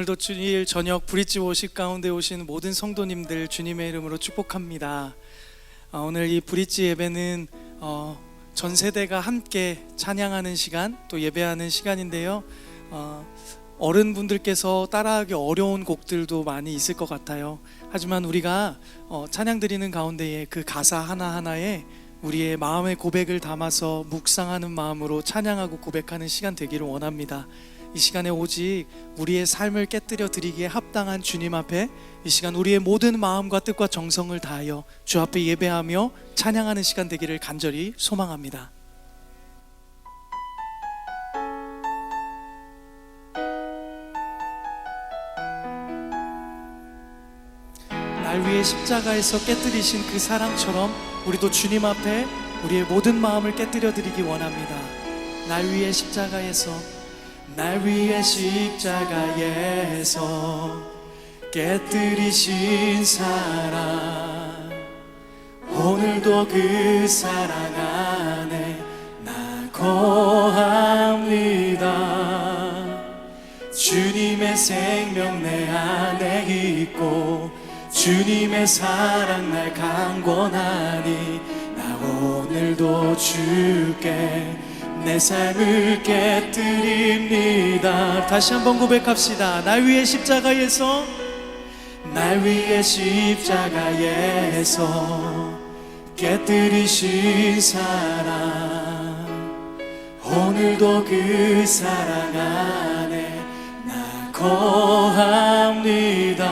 오늘도 주일 저녁 브릿지 워십 가운데 오신 모든 성도님들 주님의 이름으로 축복합니다. 오늘 이 브릿지 예배는 전 세대가 함께 찬양하는 시간, 또 예배하는 시간인데요. 어른분들께서 따라하기 어려운 곡들도 많이 있을 것 같아요. 하지만 우리가 찬양 드리는 가운데에 그 가사 하나하나에 우리의 마음의 고백을 담아서 묵상하는 마음으로 찬양하고 고백하는 시간 되기를 원합니다. 이 시간에 오직 우리의 삶을 깨뜨려 드리기에 합당한 주님 앞에 이 시간 우리의 모든 마음과 뜻과 정성을 다하여 주 앞에 예배하며 찬양하는 시간 되기를 간절히 소망합니다. 날 위해 십자가에서 깨뜨리신 그 사랑처럼 우리도 주님 앞에 우리의 모든 마음을 깨뜨려 드리기 원합니다. 날 위해 십자가에서 깨뜨리신 사랑, 오늘도 그 사랑 안에 나 거합니다. 주님의 생명 내 안에 있고 주님의 사랑 날 강권하니 나 오늘도 주께 내 삶을 깨뜨립니다. 다시 한번 고백합시다. 날 위해 십자가에서 깨뜨리신 사랑, 오늘도 그 사랑 안에 나 거합니다.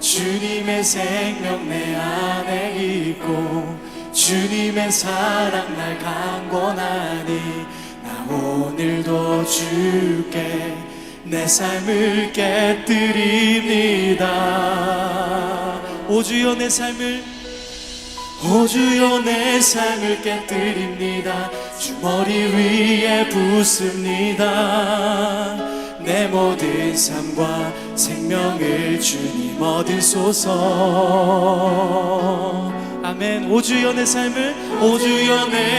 주님의 생명 내 안에 있고 주님의 사랑 날 강권하니 나 오늘도 주께 내 삶을 깨뜨립니다. 오 주여 내 삶을 깨뜨립니다. 주 머리 위에 붓습니다. 내 모든 삶과 생명을 주님 얻으소서. 아멘. 오 주여 내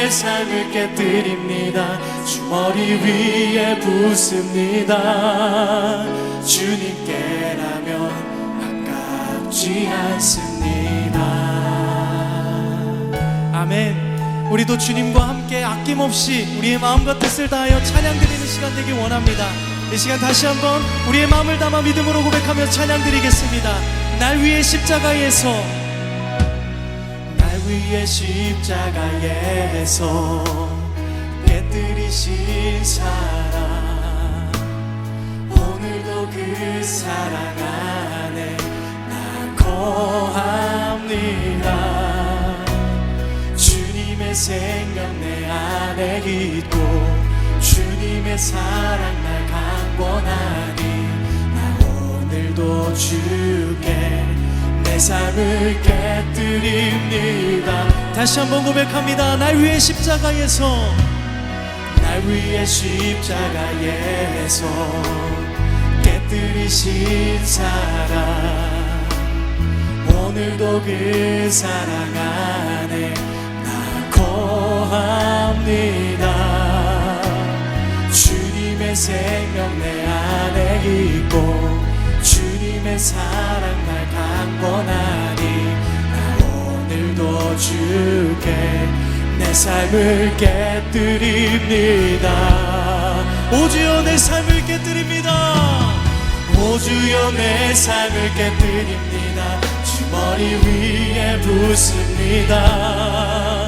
삶을 깨뜨립니다. 주 머리 위에 붓습니다. 주님께라면 아깝지 않습니다. 아멘. 우리도 주님과 함께 아낌없이 우리의 마음과 뜻을 다하여 찬양 드리는 시간 되길 원합니다. 이 시간 다시 한번 우리의 마음을 담아 믿음으로 고백하며 찬양 드리겠습니다. 날 위해 십자가에서 깨뜨리신 사랑, 오늘도 그 사랑 안에 나 거합니다. 주님의 생명 내 안에 있고 주님의 사랑 날 강권하니 나 오늘도 주께 내 삶을 깨뜨립니다. 다시 한번 고백합니다. 날 위해 십자가에서 깨뜨리신 사랑, 오늘도 그 사랑 안에 나 거합니다. 주님의 생명 내 안에 있고 주님의 사랑 날 강권하니 나 오늘도 주께 내 삶을 깨뜨립니다. 오 주여 내 삶을 깨뜨립니다. 오 주여 내 삶을 깨뜨립니다. 주 머리 위에 붓습니다.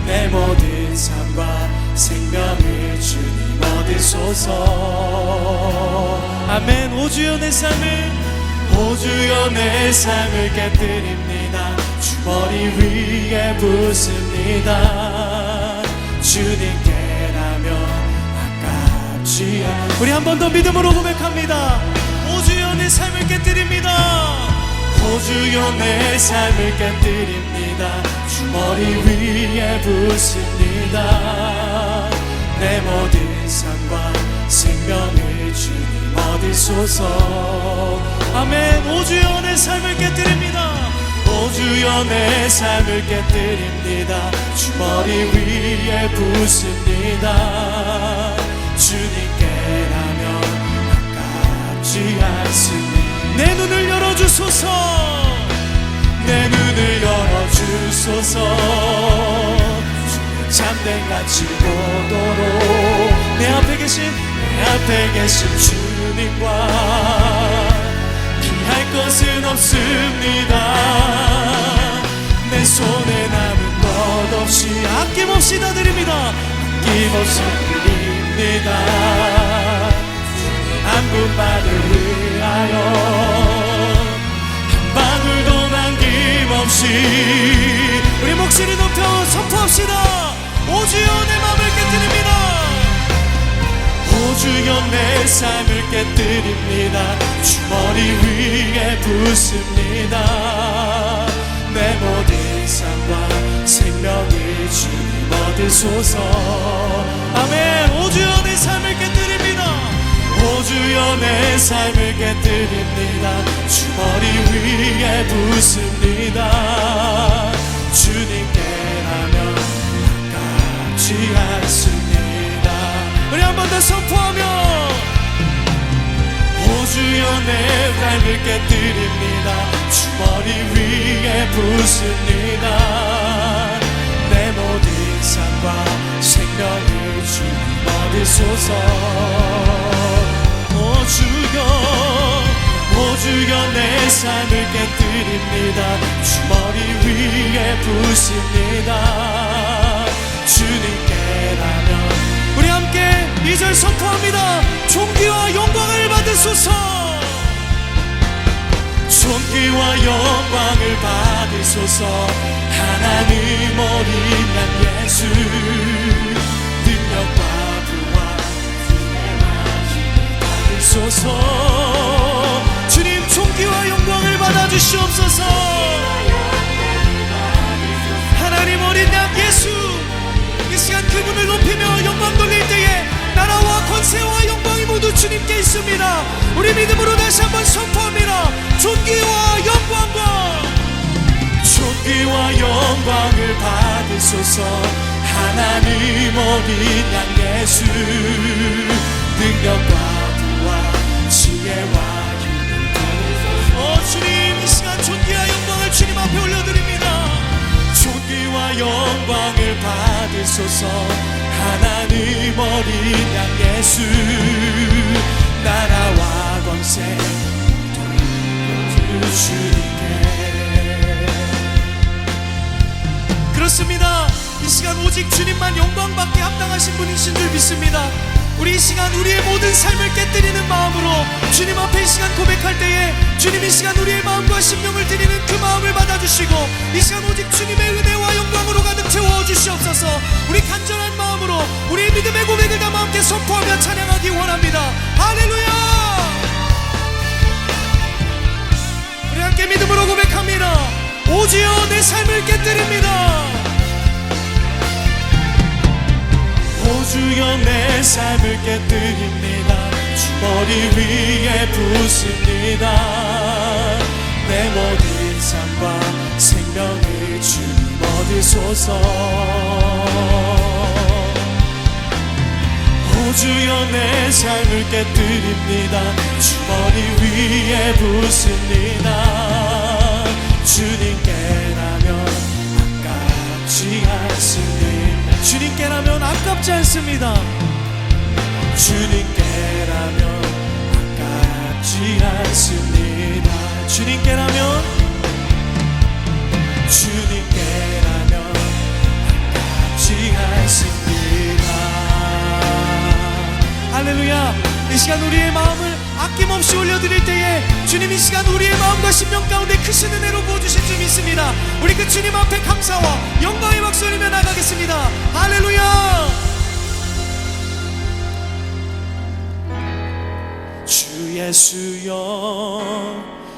내 모든 삶과 생명을 주님 얻으소서. 아멘. 오 주여 내 삶을 깨뜨립니다. 주 머리 위에 붓습니다. 주님께라면 아깝지 않. 우리 한 번 더 믿음으로 고백합니다. 오 주여 내 삶을 깨뜨립니다. 오 주여 내 삶을 깨뜨립니다. 주 머리 위에 붓습니다. 내 모든 삶과 생명을 주님 얻으소서. 아멘. 오 주여 내 삶을 깨뜨립니다. 오 주여 내 삶을 깨뜨립니다. 주 머리 위에 붓습니다. 주님께라면 아깝지 아깝지 않습니다. 내 눈을 열어주소서, 내 눈을 열어주소서. 잠들같이 보도록 내 앞에 계신 주님과 피할 것은 없습니다. 내 손에 남은 것 없이 아낌없이 다 드립니다. 아낌없이 드립니다. 한 분만을 위하여 한 방울도 남김없이 우리 목소리 높여 선포합시다. 오 주여 내 맘을 깨뜨립니다. 오 주여 내 삶을 깨뜨립니다. 주머니 위에 붓습니다. 내 모든 삶과 생명을 주님 얻으소서. 아멘. 오 주여 내 삶을 깨뜨립니다. 오 주여 내 삶을 깨뜨립니다. 주머니 위에 붓습니다. 주님께라면 아깝지 않습니다. 우리 한 번 더 선포하며 오 주여 내 삶을 깨뜨립니다. 주머니 위에 붓습니다. 내 모든 삶과 생명을 주님 얻으소서. 오 주여 내 삶을 깨뜨립니다. 주머니 위에 붓습니다. 주님께라면 우리 함께 2절 선포합니다. 존귀와 영광을 받으소서. 존귀와 영광을 받으소서. 하나님 어린 양 예수 능력과 부와 받으소서. 주님 존귀와 영광을 받아주시옵소서. 하나님 어린 양 예수 이 시간 그분을 높이며 영광 돌릴 때에 나라와 권세와 영광이 모두 주님께 있습니다. 우리 믿음으로 다시 한번 선포합니다. 존귀와 영광을 받으소서. 하나님 어린 양 예수 능력과 부와 지혜와 힘을 받으소서. 주님 이 시간 존귀와 영광을 주님 앞에 올려드립니다. 존귀와 영광을 받으소서. 하나님 어린 양 예수 나라와 권세 주님께. 그렇습니다. 이 시간 오직 주님만 영광받게 합당하신 분이신 줄 믿습니다. 우리 이 시간 우리의 모든 삶을 깨뜨리는 마음으로 주님 앞에 이 시간 고백할 때에 주님 이 시간 우리의 마음과 심령을 드리는 그 마음을 받아주시고 이 시간 오직 주님의 은혜와 영광으로 가득 채워주시옵소서. 우리 간절한 마음으로 우리의 믿음의 고백을 담아 함께 선포하며 찬양하기 원합니다. 할렐루야. 우리 함께 믿음으로 고백합니다. 오 주여 내 삶을 깨뜨립니다. 오 주여 내 삶을 깨뜨립니다. 주머니 위에 붓습니다. 내 모든 삶과 생명을 주님 얻으소서. 오 주여 내 삶을 깨뜨립니다. 주머니 위에 붓습니다. 주님께라면 아깝지 않습니다. 주님께라면 아깝지 않습니다. 주님께라면 아깝지 않습니다. 주님께라면 아깝지 않습니다. 할렐루야. 이 시간 우리의 마음을 아낌없이 올려드릴 때에 주님 이 시간 우리의 마음과 심령 가운데 크신 은혜로 부어주실 줄 믿습니다. 우리 그 주님 앞에 감사와 영광의 박수리며 나가겠습니다. 할렐루야. 주 예수여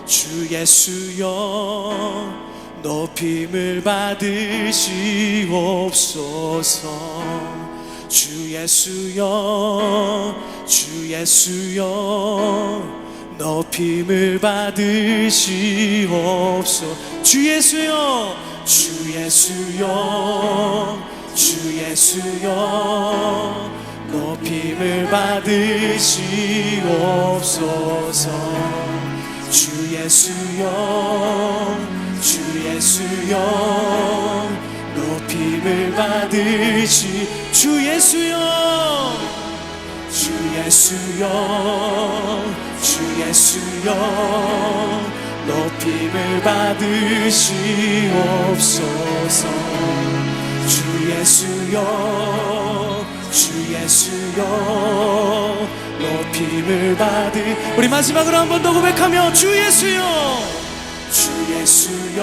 주 예수여 높임을 받으시옵소서. 주 예수여 주 예수여 높임을 받으시옵소서. 주 예수여 주 예수여 주 예수여 높임을 받으시옵소서. 주 예수여 주 예수여 높임을 받으시 주 예수여 주 예수여 주 예수여 높임을 받으시옵소서. 주 예수여 주 예수여 높임을 우리 마지막으로 한 번 더 고백하며 주 예수여 주 예수여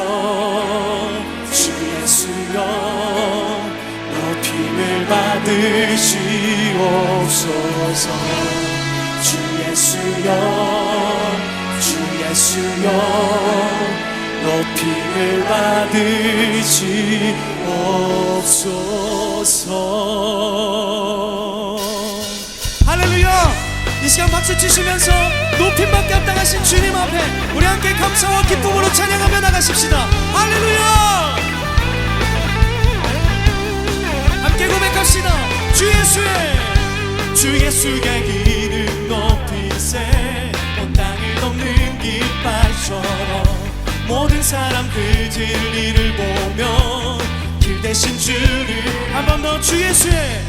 주 예수여 높임을 받으시옵소서. 주 예수여 주 예수여 높임을 받으시옵소서. 할렐루야. 이 시간 박수 치시면서 높임받게 합당하신 주님 앞에 우리 함께 감사와 기쁨으로 찬양하며 나가십시다. 할렐루야. 함께 고백합시다. 주 예수의 이름 높이세. 온 땅을 덮는 깃발처럼 모든 사람들 진리를 보며 길 대신 주를 한 번 더. 주 예수의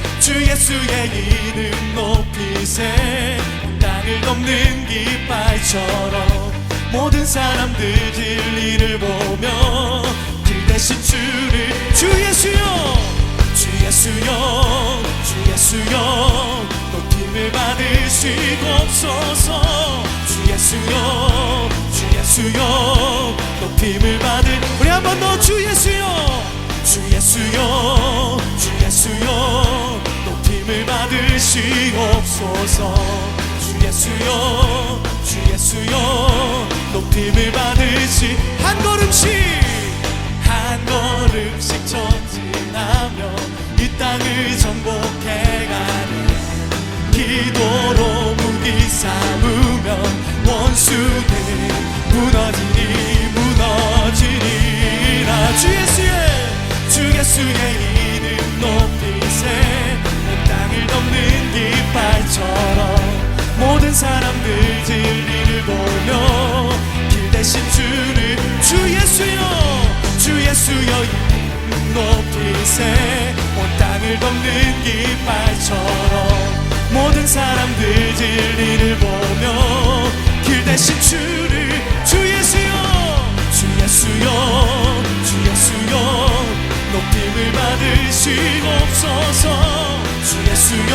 이름 높이세. 온 땅을 덮는 깃발처럼 모든 사람들 진리를 보며 길 대신 주를. 주 예수여 주 예수여 주 예수여 높임을 받으시옵소서. 주 예수여 주 예수여 높임을 받을 우리 한 번 더. 주 예수여 주 예수여 주 예수여 높임을 받으시옵소서. 주 예수여 주 예수여 높임을 받으시 한 걸음씩 전진하며 이 땅을 정복해가는 기도로 무기 삼으며 원수는 무너지리라. 주 예수의 이름 높이세. 온 땅을 덮는 깃발처럼 모든 사람들 진리를 보며 길 대신 주를. 주 예수여 이름 높이세. 온 땅을 덮는 깃발처럼 모든 사람들 진리를 보며 길 대신 주를. 주 예수여 높임을 받으시옵소서. 주 예수여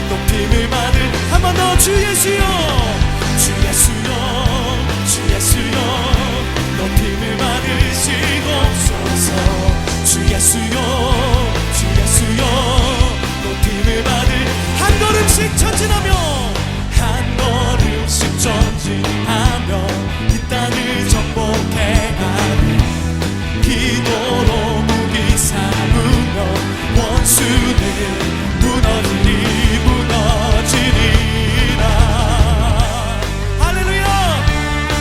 높임을 받을 한 번 더. 주 예수여 높임을 받으시옵소서. 주 예수여 높임을 받을 한 걸음씩 전진하며 이 땅을 정복해가는 기도로 무기 삼으며 원수는 무너지리라. 할렐루야.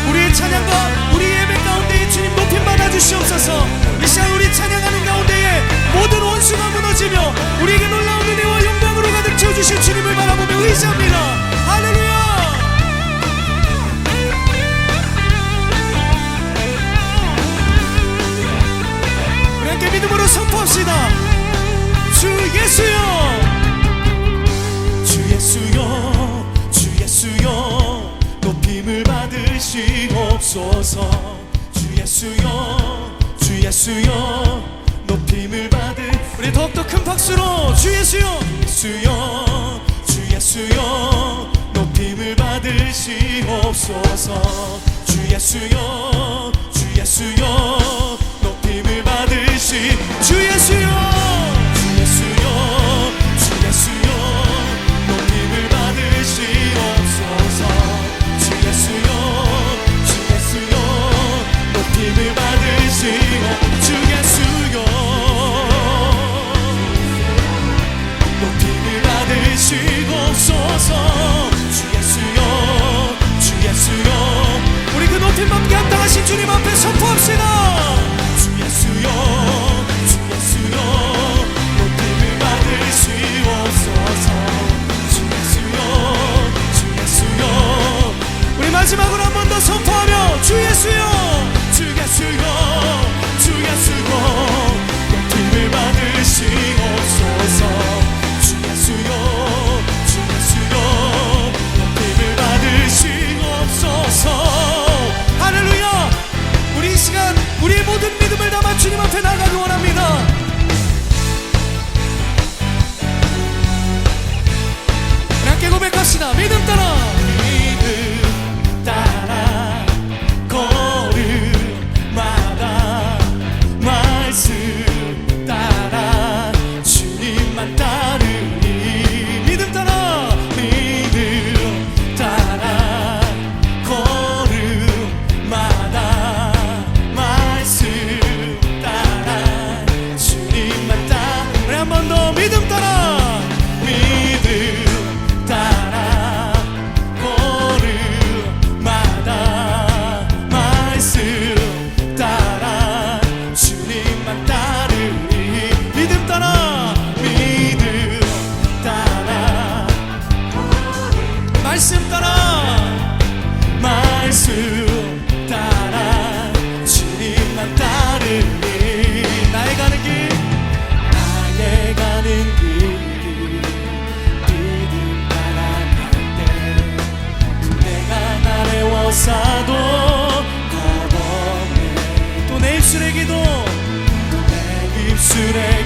우리의 찬양과 우리 예배 가운데 주님 높임 받아주시옵소서. 이 시간 우리 찬양하는 가운데에 모든 원수가 무너지며 우리에게 놀라운 은혜와 영광으로 가득 채워주실 주님을 바라보며 의지합니다. 할렐루야. 우리 함께 믿음으로 선포합시다. 주 예수여 높임을 받으시옵소서. 주 예수여 높임을 받을 우리 더욱더 큰 박수로 주 예수여 높임을 받으시옵소서. 주 예수여 높임을 받으시 주 예수여 높임을 받으시옵소서. 주 예수여 높임을 받으시오. 주 예수여 높임을 받으시옵소서. 주 예수여 우리 그 높임 받게 합당하신 주님 앞에 선포합시다. 주 예수여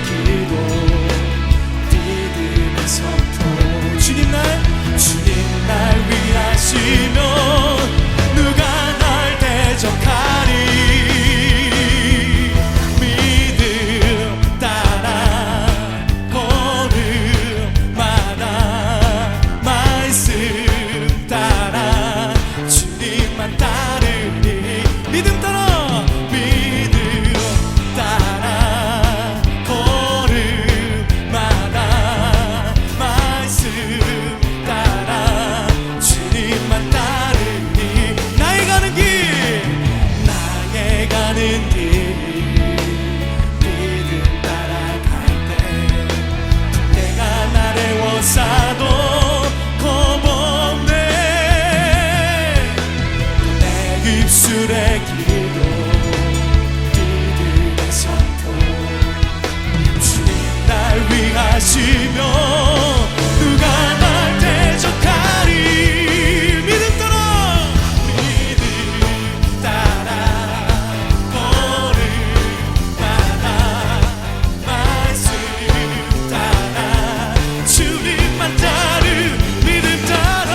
기도 믿음의 선포. 주님 날 위하시며 누가 날 대적하리. 믿음 따라 걸음마다 말씀 따라 주님만 따르리. 믿음 따라 걸음마다 말씀 따라 주님만 따르리. 나의 가는 길 믿음 따라갈 때 내가 나를 워싸도 겁없네. 내 입술의 기도 믿음의 선포. 주님 날 위하시며 누가 날 대적하리. 믿음 따라 걸음마다 말씀 따라 주님만 따르. 믿음 따라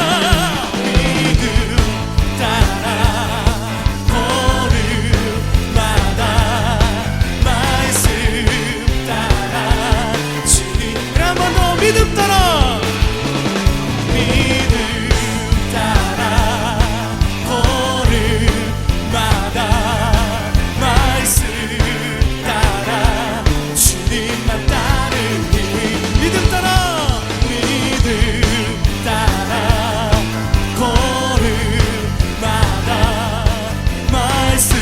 걸음마다 말씀 따라 주님. 한 번 더 믿음 따라 걸음마다 말씀 따라 주님만 따르니. 믿음 따라 걸음마다 말씀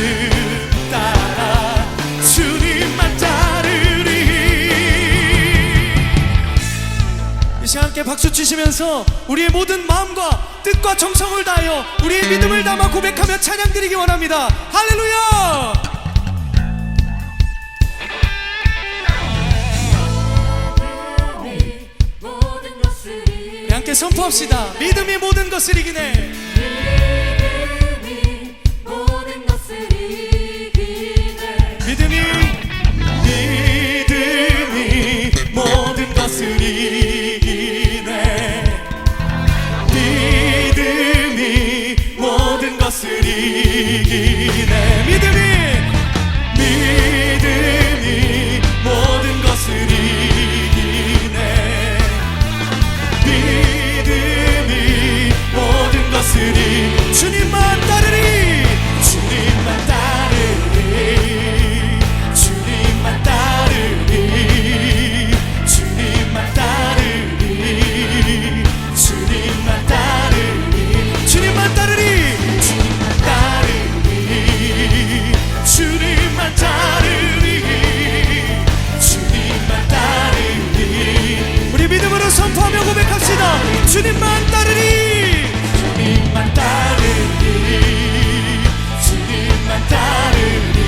따라 주님만 따르리. 이 시간 함께 박수 치시면서 우리의 모든 마음과 뜻과 정성을 다하여 우리의 믿음을 담아 고백하며 찬양 드리기 원합니다. 할렐루야. 우리 함께 선포합시다. 믿음이 모든 것을 이기네. 믿음이 모든 것을 이기네. 믿음이 모든 것을 이기네. 믿음이 모든 것을 이기네. 믿음이 모든 것을 주님만 따르리. 주님만 따르리. 주님만 따르리. 주님만 따르리. 주님만 따르리. 주님만 따르리. 주님만 따르리. 주님만 따르리. 주님만 따르리. 우리 믿음으로 선포하며 고백합시다. 주님만 따르리. 주님만 따르리. 주님만 따르리.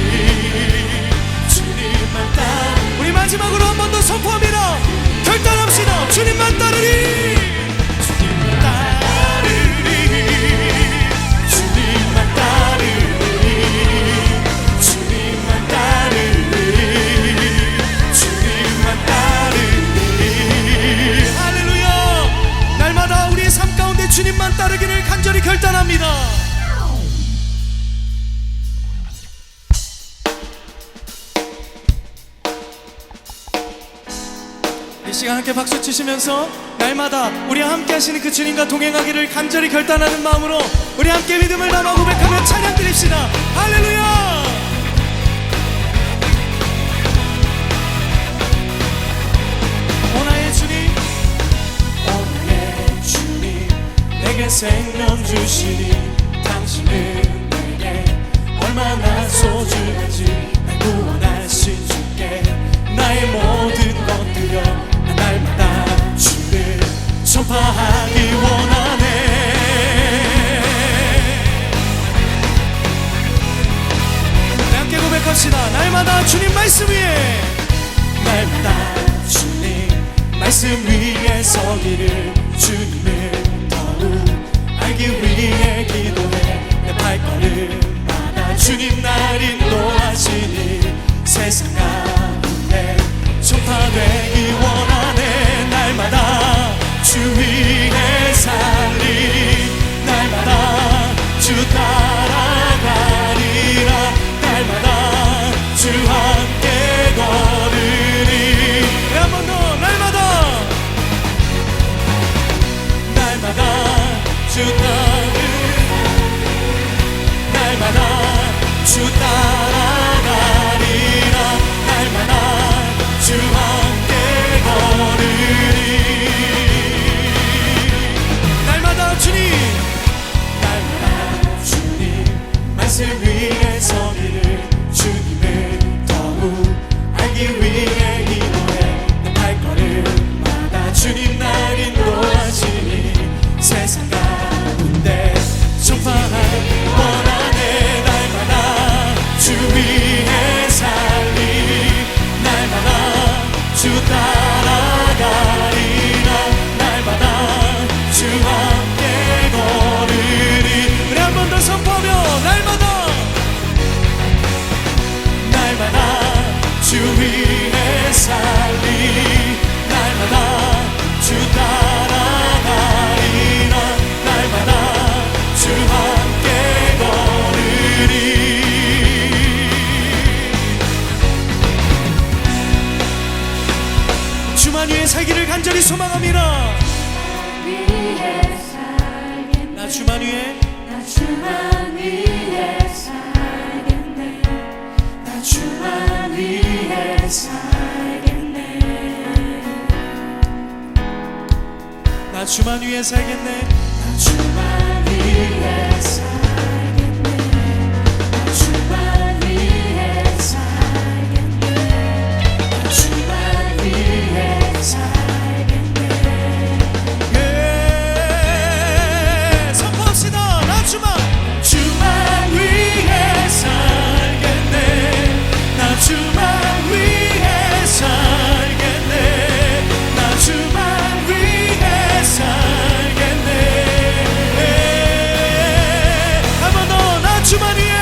주님만 따르리. 우리 마지막으로 한 번 더 선포합니다. 결단합시다. 주님만 따르리. 주님만 따르리. 주님만 따르리. 주님만 따르리. 주님만 따르리. 할렐루야. 날마다 우리의 삶 가운데 주님만 따르기를 간절히 결단합니다. 이 시간 함께 박수 치시면서 날마다 우리와 함께 하시는 그 주님과 동행하기를 간절히 결단하는 마음으로 우리 함께 믿음을 담아 고백하며 찬양 드립시다. 할렐루야. 오나의 주님 내게 생명 주시니 당신은 내게 얼마나 소중한지 날 구원하신 주께 나의 모든 것 드려 날마다 주를 전파하기 원하네. 함께 고백합시다. 날마다 주님 말씀 위에 날마다 주님 말씀 위에 서기를 주님을 더욱 알기 위해 기도해. 내 발걸음마다 주님 날 인도하시니 세상 가운데 주만 위에 살기를 간절히 소망합니다. 나 주만 위에 살겠네. 나 주만 위해 살겠네. 나 주만 위해 살겠네. 나 주만 위해 살겠네. 나 주만 위해 살겠네. 나 주만 위해 살겠네. 예, 선포합시다. 나 주만 위해 살겠네. 나 주만 위해 살겠네. 나 주만 위해 살겠네. 한 번 더. 나 주만 위해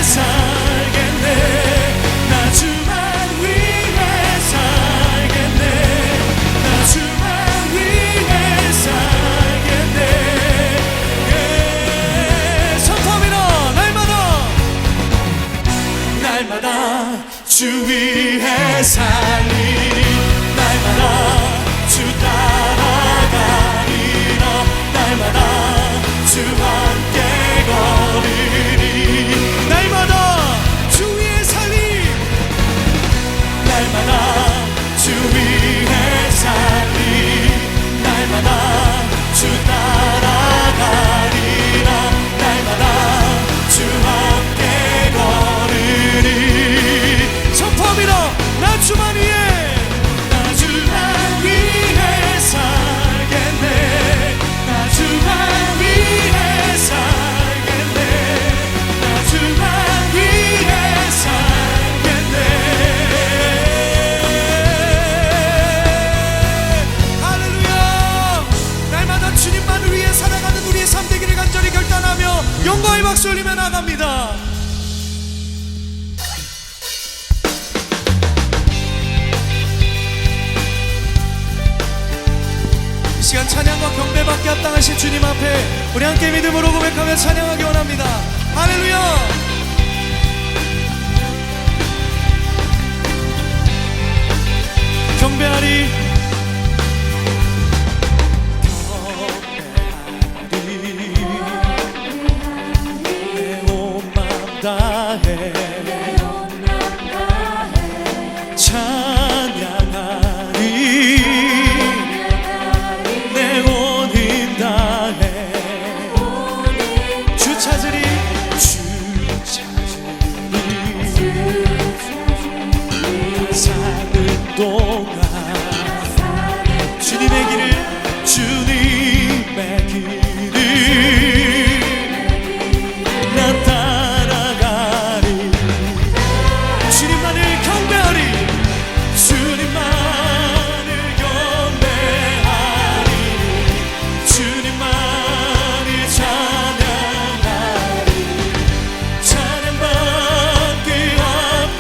살겠네. 나 주만 위해 살겠네. 나 주만 위해 살겠네. 예, 선포합니다. 날마다 주 위해 살리리. 날마다 주 따라가리라. 날마다 주 함께 걸으리. 날마다 주 위해 살리. 날마다 주 위해 살리. 날마다 주 따라가리라. 날마다 주 함께 걸으리. 선포합니다. 나 주만 위해 살겠네. 나 주만 위해 살겠네. 나 주만 위해 살겠네. 할렐루야. 날마다 주님만을 위해 살아가는 우리의 삶 되기를 간절히 결단하며 영광의 박수 올리며 나갑니다. 이 시간 찬양과 경배받게 합당하신 주님 앞에 우리 함께 믿음으로 고백하며 찬양하기 원합니다. 할렐루야. 경배하리. 내 온 맘 다해 찬양하리. 내 온 힘 다해 주 찾으리. 사는 동안 주님의 길을 나 따라가리. 주님만을 경배하리. 주님만을 경배하리. 주님만을 찬양하리. 찬양받기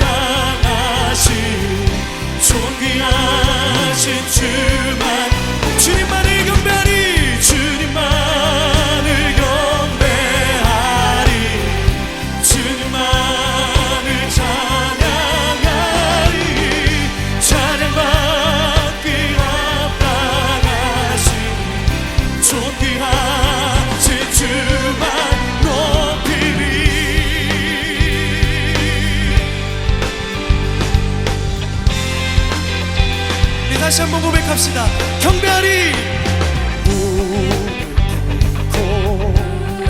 합당하신 존귀하신 주만. 주님만을 경배하리. 주님만을 경배하리. 주님만을 찬양하리. 찬양받기 합당하신 존귀하신 주만 높이리. 우리 다시 한번 고백합시다. 경배하리.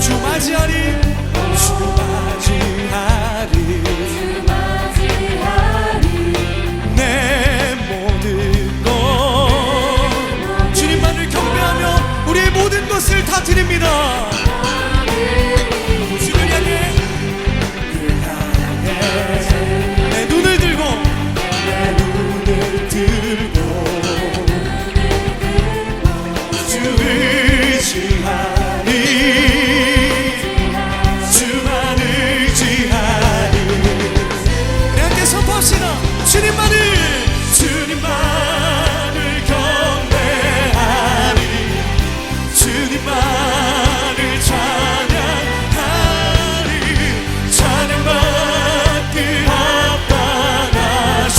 주 맞이하리. 주 맞이하리. 내 모든 것 주님만을 경배하며 우리의 모든 것을 다 드립니다. 주를 향해 내 눈을 들고 주 의지하리. 주만 의지하리. 우리 함께 선포합시다. 주님만을 경배하리. 주님만을 찬양하리. 찬양받기 합당하신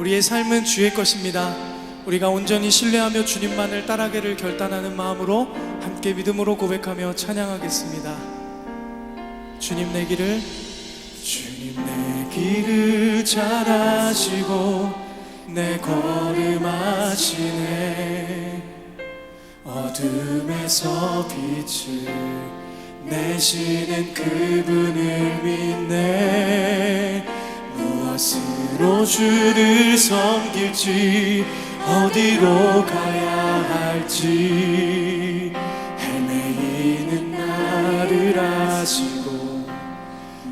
우리의 삶은 주의 것입니다. 우리가 온전히 신뢰하며 주님만을 따라가기를 결단하는 마음으로 함께 믿음으로 고백하며 찬양하겠습니다. 주님 내 길을 잘 아시고 내 걸음 아시네. 어둠에서 빛을 내시는 그분을 믿네. 무엇으로 주를 섬길지 어디로 가야 할지 헤매이는 나를 아시고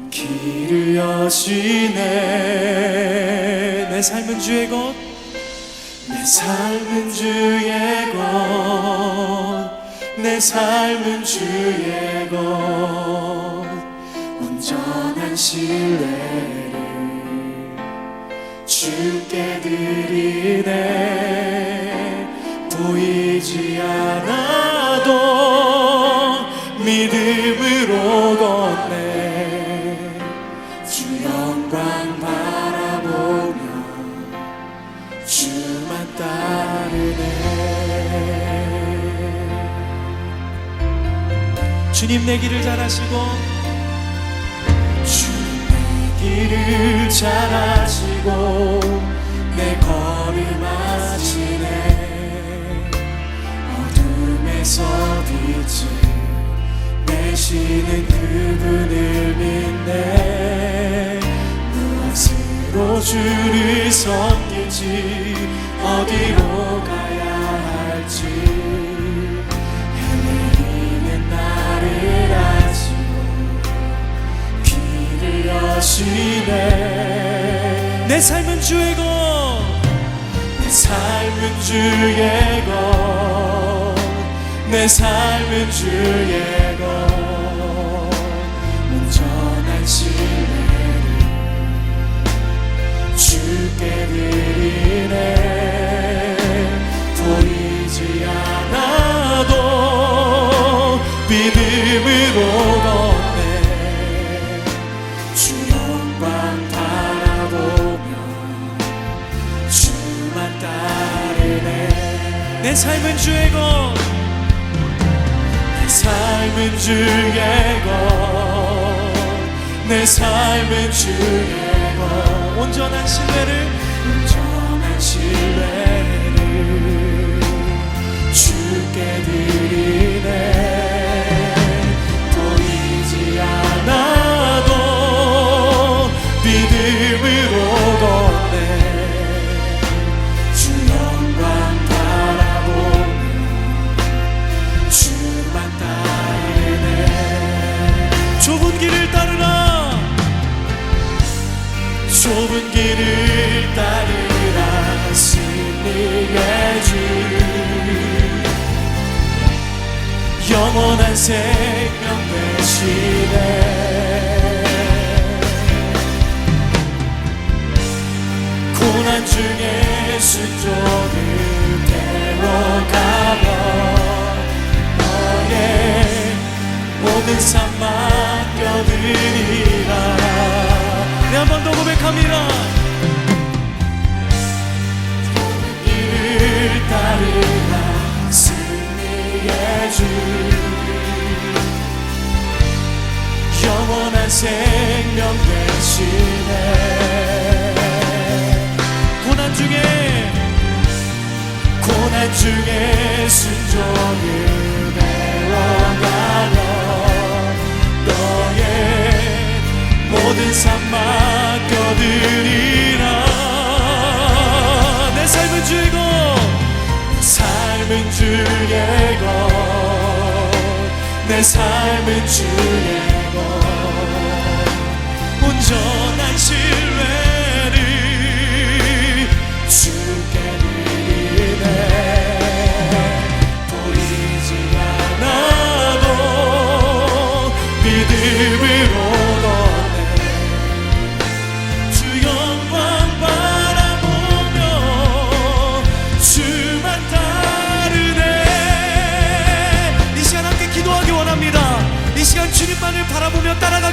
길을 여시네. 내 삶은 주의 것, 내 삶은 주의 것, 내 삶은 주의 것. 온전한 신뢰를 주께 드리네. 보이지 않아도 믿음으로 걷네. 주 영광 바라보며 주만 따르네. 주님 내 길을 잘 아시고 길을 잘 아시고 내 걸음 아시네. 어둠에서 빛을 내시는 그분을 믿네. 무엇으로 주를 섬길지 어디로 가야 할지 헤매이는 나를 아시고 여시네. 내 삶은 주의 것, 내 삶은 주의 것, 내 삶은 주의 것. 온전한 신뢰를 주께 드리네. 보이지 않아도 믿음으로 걷네. 내 삶은 주의 것, 내 삶은 주의 것, 내 삶은 주의 것. 온전한 신뢰를 주께 드리네. 보이지 않아도 믿음으로 걷네. 좁은 길을 따르라, 좁은 길을 따르라. 승리의 주 영원한 생명 되시네. 고난 중에 순종을 배워가며 너의 모든 삶 맡겨드리라. 네, 한 번 더 고백합니다. 이를 따르라. 승리의 주 영원한 생명 되시네. 고난 중에 순종을 배워가며 너의 모든 삶 맡겨드리라. 내 삶은 주의 것, 내 삶은 주의 것, 내 삶은 주의 것. 온전한 신뢰를 주께 드리네. 보이지 않아도 믿음으로 걷네. 주 영광 바라보며 주만 따르네. 이 시간 함께 기도하기 원합니다. 이 시간 주님만을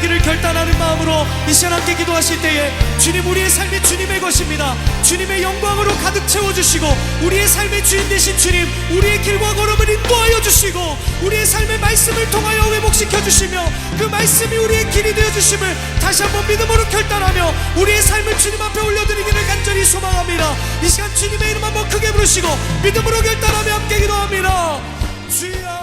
살기를 결단하는 마음으로 이 시간 함께 기도하실 때에 주님, 우리의 삶이 주님의 것입니다. 주님의 영광으로 가득 채워주시고 우리의 삶의 주인 되신 주님, 우리의 길과 걸음을 인도하여 주시고 우리의 삶의 말씀을 통하여 회복시켜 주시며 그 말씀이 우리의 길이 되어주심을 다시 한번 믿음으로 결단하며 우리의 삶을 주님 앞에 올려드리기를 간절히 소망합니다. 이 시간 주님의 이름 한번 크게 부르시고 믿음으로 결단하며 함께 기도합니다. 주여.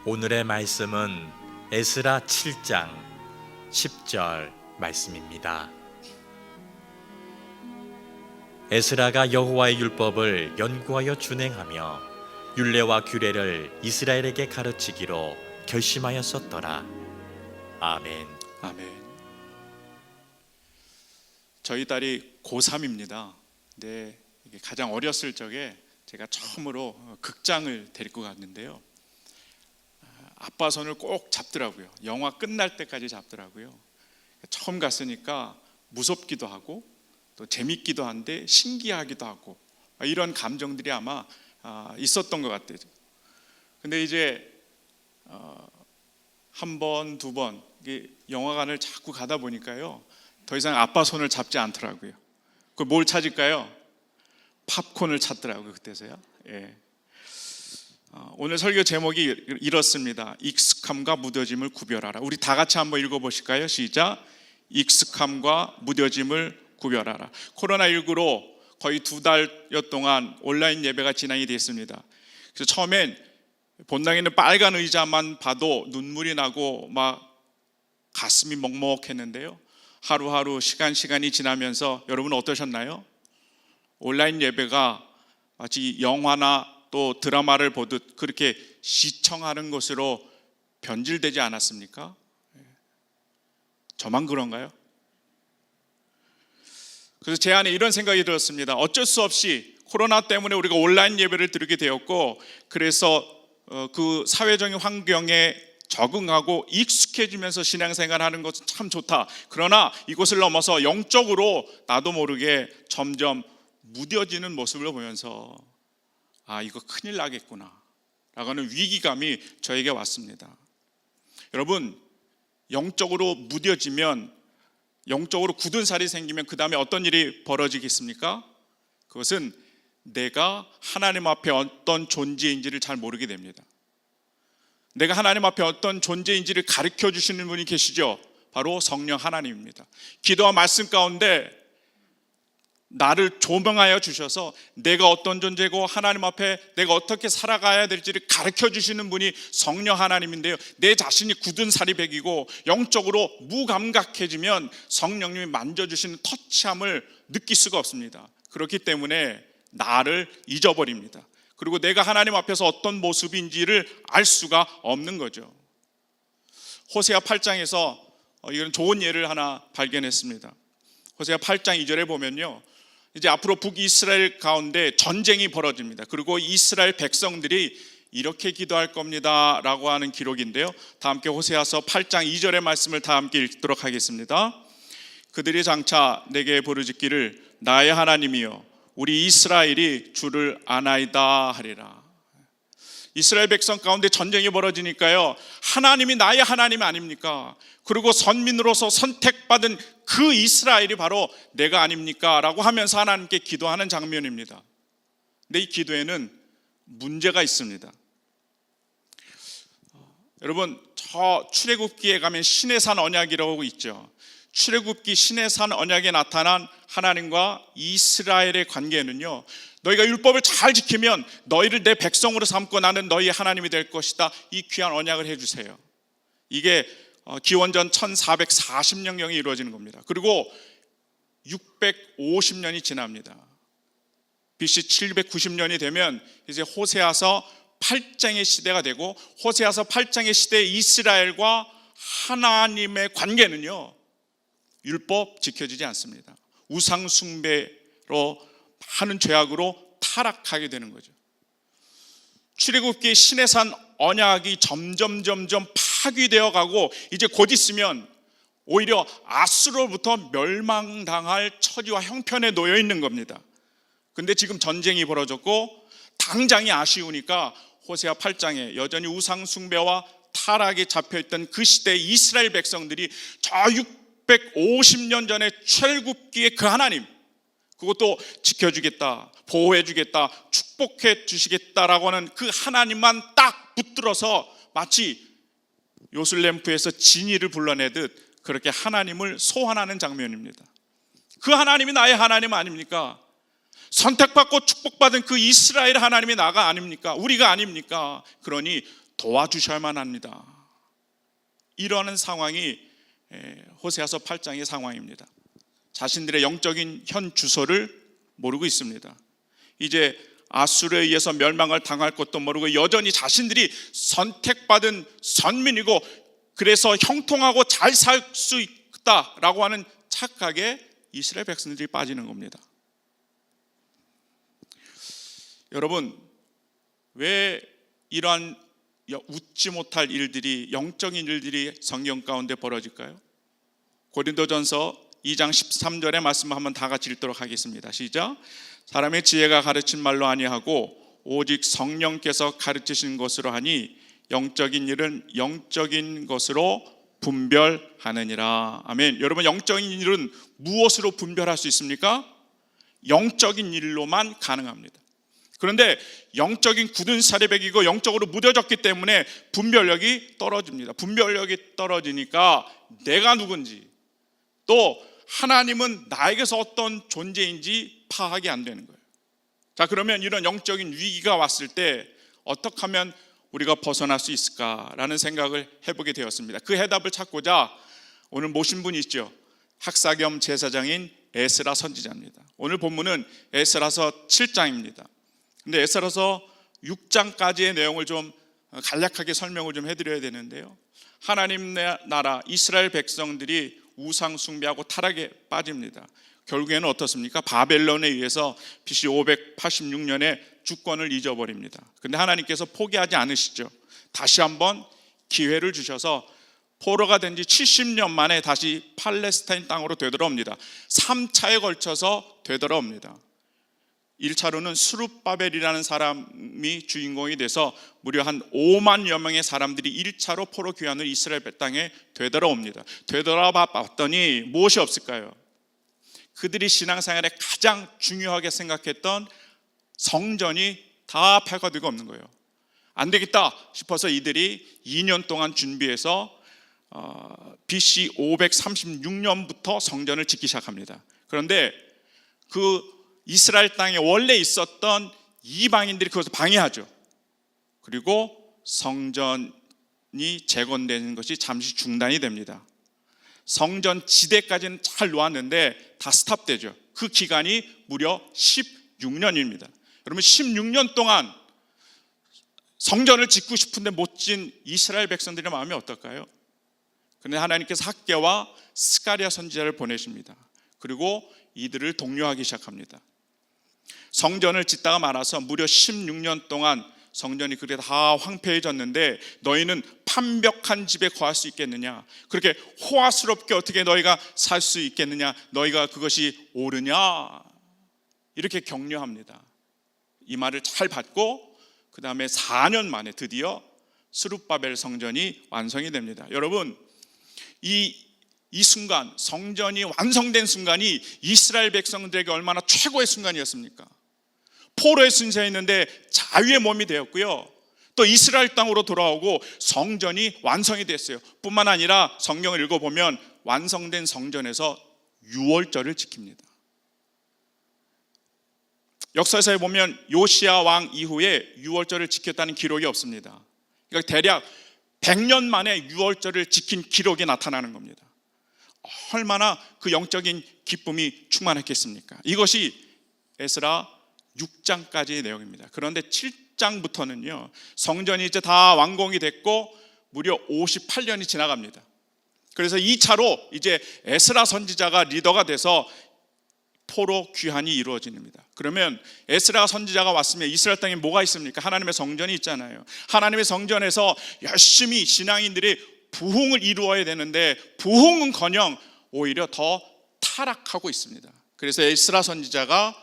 오늘의 말씀은 에스라 7장 10절 말씀입니다. 에스라가 여호와의 율법을 연구하여 준행하며 율례와 규례를 이스라엘에게 가르치기로 결심하였었더라. 아멘. 아멘. 저희 딸이 고3입니다. 근데 이게 가장 어렸을 적에 제가 처음으로 극장을 데리고 갔는데요. 아빠 손을 꼭 잡더라고요. 영화 끝날 때까지 잡더라고요. 처음 갔으니까 무섭기도 하고 또 재밌기도 한데 신기하기도 하고 이런 감정들이 아마 있었던 것 같아요. 근데 이제 한 번, 두 번 영화관을 자꾸 가다 보니까요, 더 이상 아빠 손을 잡지 않더라고요. 그 뭘 찾을까요? 팝콘을 찾더라고요. 그때서야. 예. 오늘 설교 제목이 이렇습니다. 익숙함과 무뎌짐을 구별하라. 우리 다 같이 한번 읽어보실까요? 시작. 익숙함과 무뎌짐을 구별하라. 코로나19로 거의 2달여 동안 온라인 예배가 진행이 됐습니다. 그래서 처음엔 본당에 있는 빨간 의자만 봐도 눈물이 나고 막 가슴이 먹먹했는데요, 하루하루 시간이 지나면서 여러분 어떠셨나요? 온라인 예배가 마치 영화나 또 드라마를 보듯 그렇게 시청하는 것으로 변질되지 않았습니까? 저만 그런가요? 그래서 제 안에 이런 생각이 들었습니다. 어쩔 수 없이 코로나 때문에 우리가 온라인 예배를 드리게 되었고, 그래서 그 사회적인 환경에 적응하고 익숙해지면서 신앙생활하는 것은 참 좋다. 그러나 이것을 넘어서 영적으로 나도 모르게 점점 무뎌지는 모습을 보면서 이거 큰일 나겠구나 라고 하는 위기감이 저에게 왔습니다. 여러분, 영적으로 무뎌지면, 영적으로 굳은 살이 생기면 그 다음에 어떤 일이 벌어지겠습니까? 그것은 내가 하나님 앞에 어떤 존재인지를 잘 모르게 됩니다. 내가 하나님 앞에 어떤 존재인지를 가르쳐 주시는 분이 계시죠. 바로 성령 하나님입니다. 기도와 말씀 가운데 나를 조명하여 주셔서 내가 어떤 존재고 하나님 앞에 내가 어떻게 살아가야 될지를 가르쳐 주시는 분이 성령 하나님인데요, 내 자신이 굳은 살이 배기고 영적으로 무감각해지면 성령님이 만져주시는 터치함을 느낄 수가 없습니다. 그렇기 때문에 나를 잊어버립니다. 그리고 내가 하나님 앞에서 어떤 모습인지를 알 수가 없는 거죠. 호세아 8장에서 이런 좋은 예를 하나 발견했습니다. 호세아 8장 2절에 보면요, 이제 앞으로 북이스라엘 가운데 전쟁이 벌어집니다. 그리고 이스라엘 백성들이 이렇게 기도할 겁니다 라고 하는 기록인데요, 다 함께 호세아서 8장 2절의 말씀을 다 함께 읽도록 하겠습니다. 그들이 장차 내게 부르짖기를 나의 하나님이여 우리 이스라엘이 주를 아나이다 하리라. 이스라엘 백성 가운데 전쟁이 벌어지니까요, 하나님이 나의 하나님이 아닙니까? 그리고 선민으로서 선택받은 그 이스라엘이 바로 내가 아닙니까? 라고 하면서 하나님께 기도하는 장면입니다. 근데 이 기도에는 문제가 있습니다. 여러분, 저 출애굽기에 가면 신의 산 언약이라고 있죠. 출애굽기 신의 산 언약에 나타난 하나님과 이스라엘의 관계는요, 너희가 율법을 잘 지키면 너희를 내 백성으로 삼고 나는 너희의 하나님이 될 것이다, 이 귀한 언약을 해주세요. 이게 기원전 1440년경에 이루어지는 겁니다. 그리고 650년이 지납니다. BC 790년이 되면 이제 호세아서 8장의 시대가 되고, 호세아서 8장의 시대의 이스라엘과 하나님의 관계는요, 율법 지켜지지 않습니다. 우상 숭배로 하는 죄악으로 타락하게 되는 거죠. 출애굽기 신의 산 언약이 점점 파괴되어 가고, 이제 곧 있으면 오히려 아수르로부터 멸망당할 처지와 형편에 놓여 있는 겁니다. 근데 지금 전쟁이 벌어졌고 당장이 아쉬우니까 호세아 8장에 여전히 우상 숭배와 타락에 잡혀있던 그 시대 이스라엘 백성들이 저 650년 전에 출애굽기의 그 하나님, 그것도 지켜주겠다, 보호해주겠다, 축복해 주시겠다라고 하는 그 하나님만 딱 붙들어서 마치 요술램프에서 진이를 불러내듯 그렇게 하나님을 소환하는 장면입니다. 그 하나님이 나의 하나님 아닙니까? 선택받고 축복받은 그 이스라엘 하나님이 나가 아닙니까? 우리가 아닙니까? 그러니 도와주셔야만 합니다. 이러한 상황이 호세아서 8장의 상황입니다. 자신들의 영적인 현 주소를 모르고 있습니다. 이제 아수르에 의해서 멸망을 당할 것도 모르고 여전히 자신들이 선택받은 선민이고 그래서 형통하고 잘 살 수 있다라고 하는 착각에 이스라엘 백성들이 빠지는 겁니다. 여러분, 왜 이러한 웃지 못할 일들이, 영적인 일들이 성경 가운데 벌어질까요? 고린도전서 2장 13절의 말씀을 한번 다 같이 읽도록 하겠습니다. 시작. 사람의 지혜가 가르친 말로 아니하고 오직 성령께서 가르치신 것으로 하니 영적인 일은 영적인 것으로 분별하느니라. 아멘. 여러분, 영적인 일은 무엇으로 분별할 수 있습니까? 영적인 일로만 가능합니다. 그런데 영적인 굳은 사리백이고 영적으로 무뎌졌기 때문에 분별력이 떨어집니다. 분별력이 떨어지니까 내가 누군지, 또 하나님은 나에게서 어떤 존재인지 파악이 안 되는 거예요. 자, 그러면 이런 영적인 위기가 왔을 때 어떻게 하면 우리가 벗어날 수 있을까라는 생각을 해보게 되었습니다. 그 해답을 찾고자 오늘 모신 분이 있죠. 학사 겸 제사장인 에스라 선지자입니다. 오늘 본문은 에스라서 7장입니다. 근데 에스라서 6장까지의 내용을 좀 간략하게 설명을 좀 해드려야 되는데요. 하나님 나라 이스라엘 백성들이 우상 숭배하고 타락에 빠집니다. 결국에는 어떻습니까? 바벨론에 의해서 BC 586년에 주권을 잊어버립니다. 근데 하나님께서 포기하지 않으시죠. 다시 한번 기회를 주셔서 포로가 된 지 70년 만에 다시 팔레스타인 땅으로 되돌아옵니다. 3차에 걸쳐서 되돌아옵니다. 1차로는 스룹바벨이라는 사람이 주인공이 돼서 무려 한 5만여 명의 사람들이 1차로 포로 귀환을 이스라엘 땅에 되돌아옵니다. 되돌아 봤더니 무엇이 없을까요? 그들이 신앙생활에 가장 중요하게 생각했던 성전이 다 폐허되고 없는 거예요. 안 되겠다 싶어서 이들이 2년 동안 준비해서 BC 536년부터 성전을 짓기 시작합니다. 그런데 그 이스라엘 땅에 원래 있었던 이방인들이 그것을 방해하죠. 그리고 성전이 재건되는 것이 잠시 중단이 됩니다. 성전 지대까지는 잘 놓았는데 다 스탑되죠. 그 기간이 무려 16년입니다. 여러분, 16년 동안 성전을 짓고 싶은데 못 지은 이스라엘 백성들의 마음이 어떨까요? 그런데 하나님께서 학개와 스가랴 선지자를 보내십니다. 그리고 이들을 독려하기 시작합니다. 성전을 짓다가 말아서 무려 16년 동안 성전이 그렇게 다 황폐해졌는데 너희는 판벽한 집에 거할 수 있겠느냐? 그렇게 호화스럽게 어떻게 너희가 살 수 있겠느냐? 너희가 그것이 옳으냐? 이렇게 격려합니다. 이 말을 잘 받고 그 다음에 4년 만에 드디어 스룹바벨 성전이 완성이 됩니다. 여러분, 이 순간, 성전이 완성된 순간이 이스라엘 백성들에게 얼마나 최고의 순간이었습니까? 포로의 순세였는데 자유의 몸이 되었고요. 또 이스라엘 땅으로 돌아오고 성전이 완성이 됐어요. 뿐만 아니라 성경을 읽어보면 완성된 성전에서 유월절을 지킵니다. 역사서에 보면 요시야 왕 이후에 유월절을 지켰다는 기록이 없습니다. 그러니까 대략 100년 만에 유월절을 지킨 기록이 나타나는 겁니다. 얼마나 그 영적인 기쁨이 충만했겠습니까? 이것이 에스라 6장까지의 내용입니다. 그런데 7장부터는요, 성전이 이제 다 완공이 됐고 무려 58년이 지나갑니다. 그래서 2차로 이제 에스라 선지자가 리더가 돼서 포로 귀환이 이루어집니다. 그러면 에스라 선지자가 왔으면 이스라엘 땅에 뭐가 있습니까? 하나님의 성전이 있잖아요. 하나님의 성전에서 열심히 신앙인들이 부흥을 이루어야 되는데 부흥은커녕 오히려 더 타락하고 있습니다. 그래서 에스라 선지자가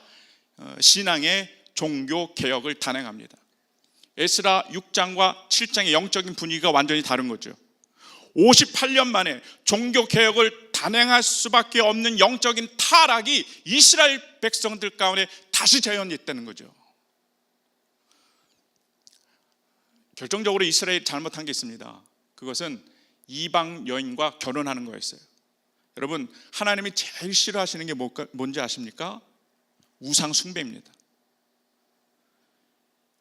신앙의 종교 개혁을 단행합니다. 에스라 6장과 7장의 영적인 분위기가 완전히 다른 거죠. 58년 만에 종교 개혁을 단행할 수밖에 없는 영적인 타락이 이스라엘 백성들 가운데 다시 재현됐다는 거죠. 결정적으로 이스라엘이 잘못한 게 있습니다. 그것은 이방 여인과 결혼하는 거였어요. 여러분, 하나님이 제일 싫어하시는 게 뭔지 아십니까? 우상 숭배입니다.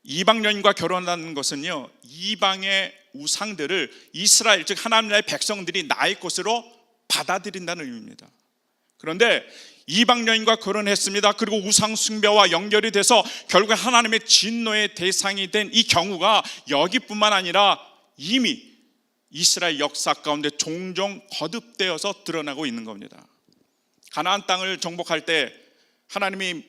이방 여인과 결혼하는 것은요, 이방의 우상들을 이스라엘, 즉 하나님 나라의 백성들이 나의 것으로 받아들인다는 의미입니다. 그런데 이방 여인과 결혼했습니다. 그리고 우상 숭배와 연결이 돼서 결국 하나님의 진노의 대상이 된 이 경우가 여기뿐만 아니라 이미 이스라엘 역사 가운데 종종 거듭되어서 드러나고 있는 겁니다. 가나안 땅을 정복할 때 하나님이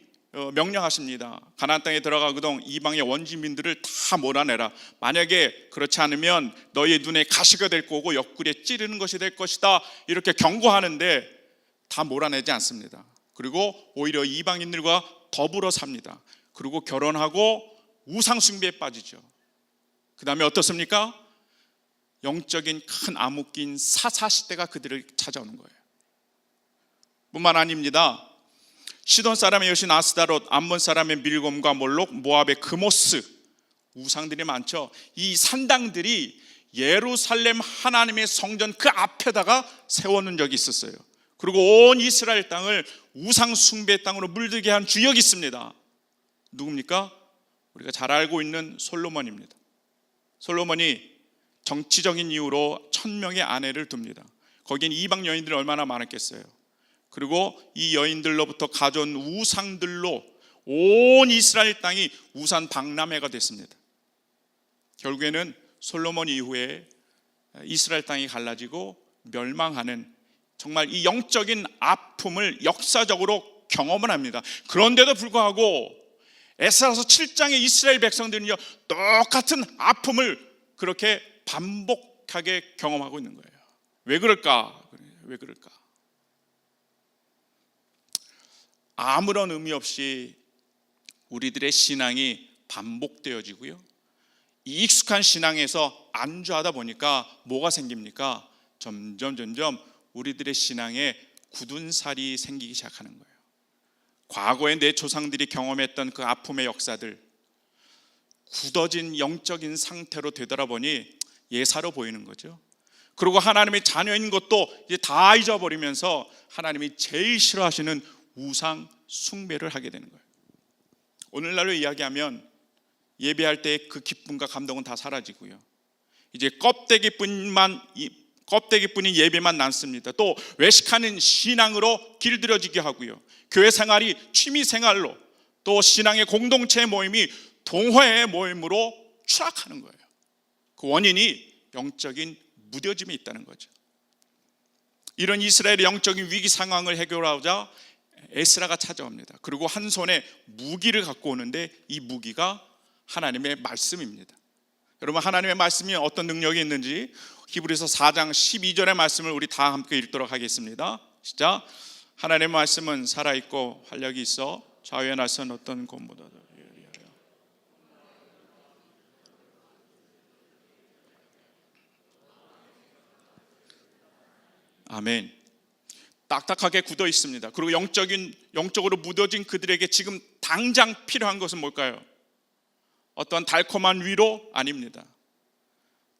명령하십니다. 가나안 땅에 들어가거든 이방의 원주민들을 다 몰아내라. 만약에 그렇지 않으면 너희의 눈에 가시가 될 거고 옆구리에 찌르는 것이 될 것이다. 이렇게 경고하는데 다 몰아내지 않습니다. 그리고 오히려 이방인들과 더불어 삽니다. 그리고 결혼하고 우상 숭배에 빠지죠. 그 다음에 어떻습니까? 영적인 큰 암흑기인 사사시대가 그들을 찾아오는 거예요. 뿐만 아닙니다. 시돈 사람의 여신 아스다롯, 암몬 사람의 밀곰과 몰록, 모압의 그모스, 우상들이 많죠. 이 산당들이 예루살렘 하나님의 성전 그 앞에다가 세워놓은 적이 있었어요. 그리고 온 이스라엘 땅을 우상 숭배의 땅으로 물들게 한 주역이 있습니다. 누굽니까? 우리가 잘 알고 있는 솔로몬입니다. 솔로몬이 정치적인 이유로 1000명의 아내를 둡니다. 거기엔 이방 여인들이 얼마나 많았겠어요. 그리고 이 여인들로부터 가져온 우상들로 온 이스라엘 땅이 우상 박람회가 됐습니다. 결국에는 솔로몬 이후에 이스라엘 땅이 갈라지고 멸망하는, 정말 이 영적인 아픔을 역사적으로 경험을 합니다. 그런데도 불구하고 에스라서 7장의 이스라엘 백성들은요, 똑같은 아픔을 그렇게 반복하게 경험하고 있는 거예요. 왜 그럴까? 왜 그럴까? 아무런 의미 없이 우리들의 신앙이 반복되어지고요, 이 익숙한 신앙에서 안주하다 보니까 뭐가 생깁니까? 점점 우리들의 신앙에 굳은 살이 생기기 시작하는 거예요. 과거에 내 조상들이 경험했던 그 아픔의 역사들, 굳어진 영적인 상태로 되돌아보니 예사로 보이는 거죠. 그리고 하나님의 자녀인 것도 이제 다 잊어버리면서 하나님이 제일 싫어하시는 우상 숭배를 하게 되는 거예요. 오늘날로 이야기하면 예배할 때 그 기쁨과 감동은 다 사라지고요, 이제 껍데기뿐인 예배만 남습니다. 또 외식하는 신앙으로 길들여지게 하고요, 교회 생활이 취미 생활로, 또 신앙의 공동체 모임이 동호회 모임으로 추락하는 거예요. 그 원인이 영적인 무뎌짐이 있다는 거죠. 이런 이스라엘의 영적인 위기 상황을 해결하고자 에스라가 찾아옵니다. 그리고 한 손에 무기를 갖고 오는데 이 무기가 하나님의 말씀입니다. 여러분, 하나님의 말씀이 어떤 능력이 있는지 히브리서 4장 12절의 말씀을 우리 다 함께 읽도록 하겠습니다. 시작. 하나님의 말씀은 살아있고 활력이 있어 좌우에 나선 어떤 검보다도 예리하여. 아멘. 딱딱하게 굳어 있습니다. 그리고 영적으로 묻어진 그들에게 지금 당장 필요한 것은 뭘까요? 어떠한 달콤한 위로? 아닙니다.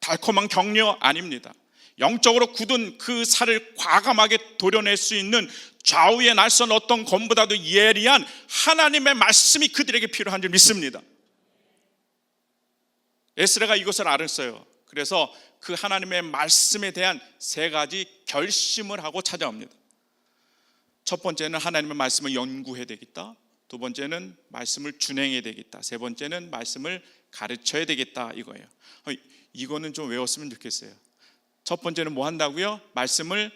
달콤한 격려? 아닙니다. 영적으로 굳은 그 살을 과감하게 도려낼 수 있는 좌우에 날선 어떤 검보다도 예리한 하나님의 말씀이 그들에게 필요한 줄 믿습니다. 에스라가 이것을 알았어요. 그래서 그 하나님의 말씀에 대한 3가지 결심을 하고 찾아옵니다. 첫 번째는 하나님의 말씀을 연구해야 되겠다. 두 번째는 말씀을 준행해야 되겠다. 세 번째는 말씀을 가르쳐야 되겠다, 이거예요. 이거는 좀 외웠으면 좋겠어요. 첫 번째는 뭐 한다고요? 말씀을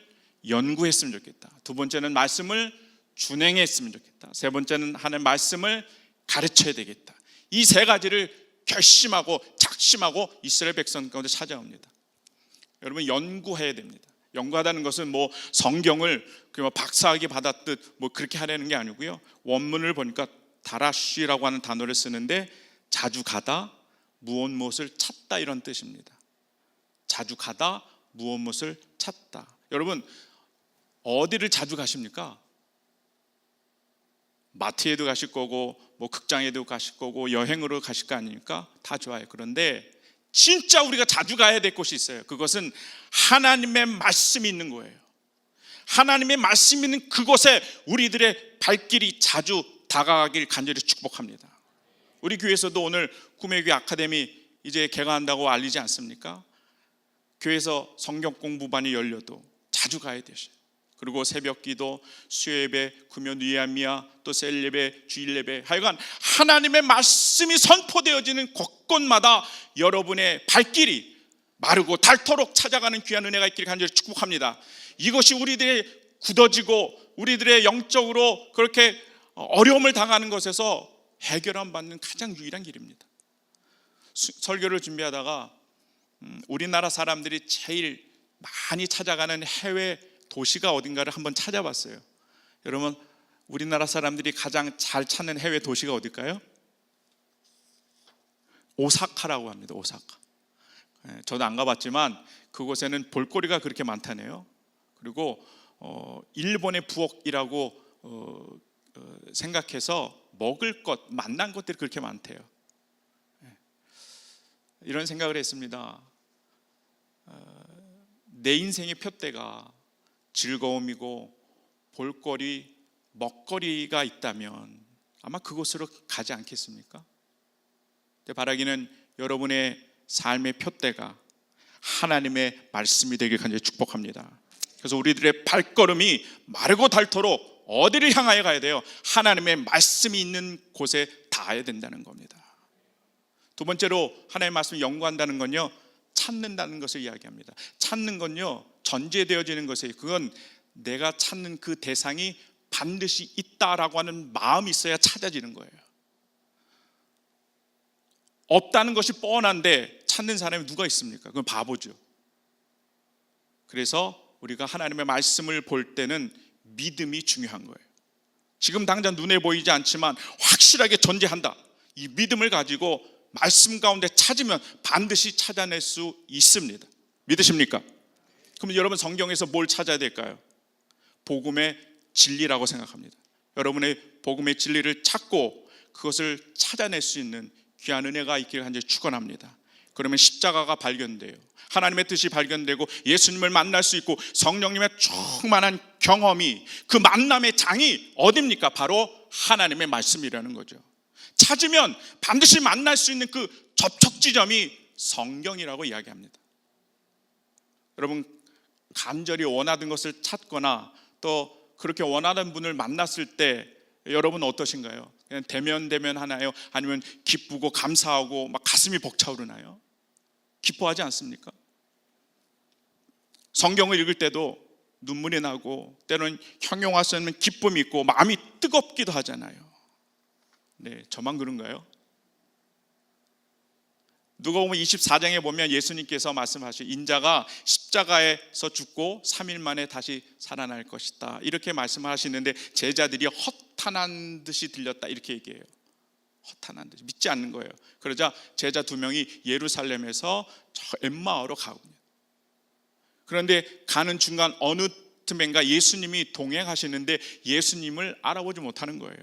연구했으면 좋겠다. 두 번째는 말씀을 준행했으면 좋겠다. 세 번째는 하나님의 말씀을 가르쳐야 되겠다. 이 3가지를 결심하고 작심하고 이스라엘 백성 가운데 찾아옵니다. 여러분, 연구해야 됩니다. 연구하다는 것은 뭐 성경을 박사학위 받았듯 뭐 그렇게 하려는 게 아니고요, 원문을 보니까 다라쉬라고 하는 단어를 쓰는데 자주 가다, 무엇을 찾다 이런 뜻입니다. 자주 가다, 무엇을 찾다. 여러분 어디를 자주 가십니까? 마트에도 가실 거고 뭐 극장에도 가실 거고 여행으로 가실 거 아닙니까? 다 좋아요. 그런데 진짜 우리가 자주 가야 될 곳이 있어요. 그것은 하나님의 말씀이 있는 거예요. 하나님의 말씀이 있는 그곳에 우리들의 발길이 자주 다가가길 간절히 축복합니다. 우리 교회에서도 오늘 구매교회 아카데미 이제 개강한다고 알리지 않습니까? 교회에서 성경 공부반이 열려도 자주 가야 되셔요. 그리고 새벽기도, 수요예배, 금요 니아미아, 또 셀예배, 주일예배, 하여간 하나님의 말씀이 선포되어지는 곳곳마다 여러분의 발길이 마르고 닳도록 찾아가는 귀한 은혜가 있기를 간절히 축복합니다. 이것이 우리들의 굳어지고 우리들의 영적으로 그렇게 어려움을 당하는 것에서 해결함 받는 가장 유일한 길입니다. 설교를 준비하다가 우리나라 사람들이 제일 많이 찾아가는 해외 도시가 어딘가를 한번 찾아봤어요. 여러분 우리나라 사람들이 가장 잘 찾는 해외 도시가 어딜까요? 오사카라고 합니다. 오사카. 저도 안 가봤지만 그곳에는 볼거리가 그렇게 많다네요. 그리고 일본의 부엌이라고 생각해서 먹을 것, 만난 것들이 그렇게 많대요. 이런 생각을 했습니다. 내 인생의 표대가 즐거움이고 볼거리, 먹거리가 있다면 아마 그곳으로 가지 않겠습니까? 바라기는 여러분의 삶의 표대가 하나님의 말씀이 되길 간절히 축복합니다. 그래서 우리들의 발걸음이 마르고 닳도록 어디를 향하여 가야 돼요? 하나님의 말씀이 있는 곳에 닿아야 된다는 겁니다. 두 번째로 하나님의 말씀을 연구한다는 건요, 찾는다는 것을 이야기합니다. 찾는 건요, 전제되어지는 것이에요. 그건 내가 찾는 그 대상이 반드시 있다라고 하는 마음이 있어야 찾아지는 거예요. 없다는 것이 뻔한데 찾는 사람이 누가 있습니까? 그건 바보죠. 그래서 우리가 하나님의 말씀을 볼 때는 믿음이 중요한 거예요. 지금 당장 눈에 보이지 않지만 확실하게 존재한다. 이 믿음을 가지고 말씀 가운데 찾으면 반드시 찾아낼 수 있습니다. 믿으십니까? 그럼 여러분 성경에서 뭘 찾아야 될까요? 복음의 진리라고 생각합니다. 여러분의 복음의 진리를 찾고 그것을 찾아낼 수 있는 귀한 은혜가 있기를 간절히 축원합니다. 그러면 십자가가 발견돼요. 하나님의 뜻이 발견되고 예수님을 만날 수 있고 성령님의 충만한 경험이, 그 만남의 장이 어디입니까? 바로 하나님의 말씀이라는 거죠. 찾으면 반드시 만날 수 있는 그 접촉 지점이 성경이라고 이야기합니다. 여러분 간절히 원하던 것을 찾거나 또 그렇게 원하는 분을 만났을 때 여러분 어떠신가요? 그냥 대면 하나요? 아니면 기쁘고 감사하고 막 가슴이 벅차오르나요? 기뻐하지 않습니까? 성경을 읽을 때도 눈물이 나고 때로는 형용할 수 없는 기쁨이 있고 마음이 뜨겁기도 하잖아요. 네, 저만 그런가요? 누가복음 24장에 보면 예수님께서 말씀하신 인자가 십자가에서 죽고 3일 만에 다시 살아날 것이다 이렇게 말씀하시는데 제자들이 허탄한 듯이 들렸다 이렇게 얘기해요. 허탄한 듯이 믿지 않는 거예요. 그러자 제자 2명이 예루살렘에서 저 엠마오로 가거든요. 그런데 가는 중간 어느 틈엔가 예수님이 동행하시는데 예수님을 알아보지 못하는 거예요.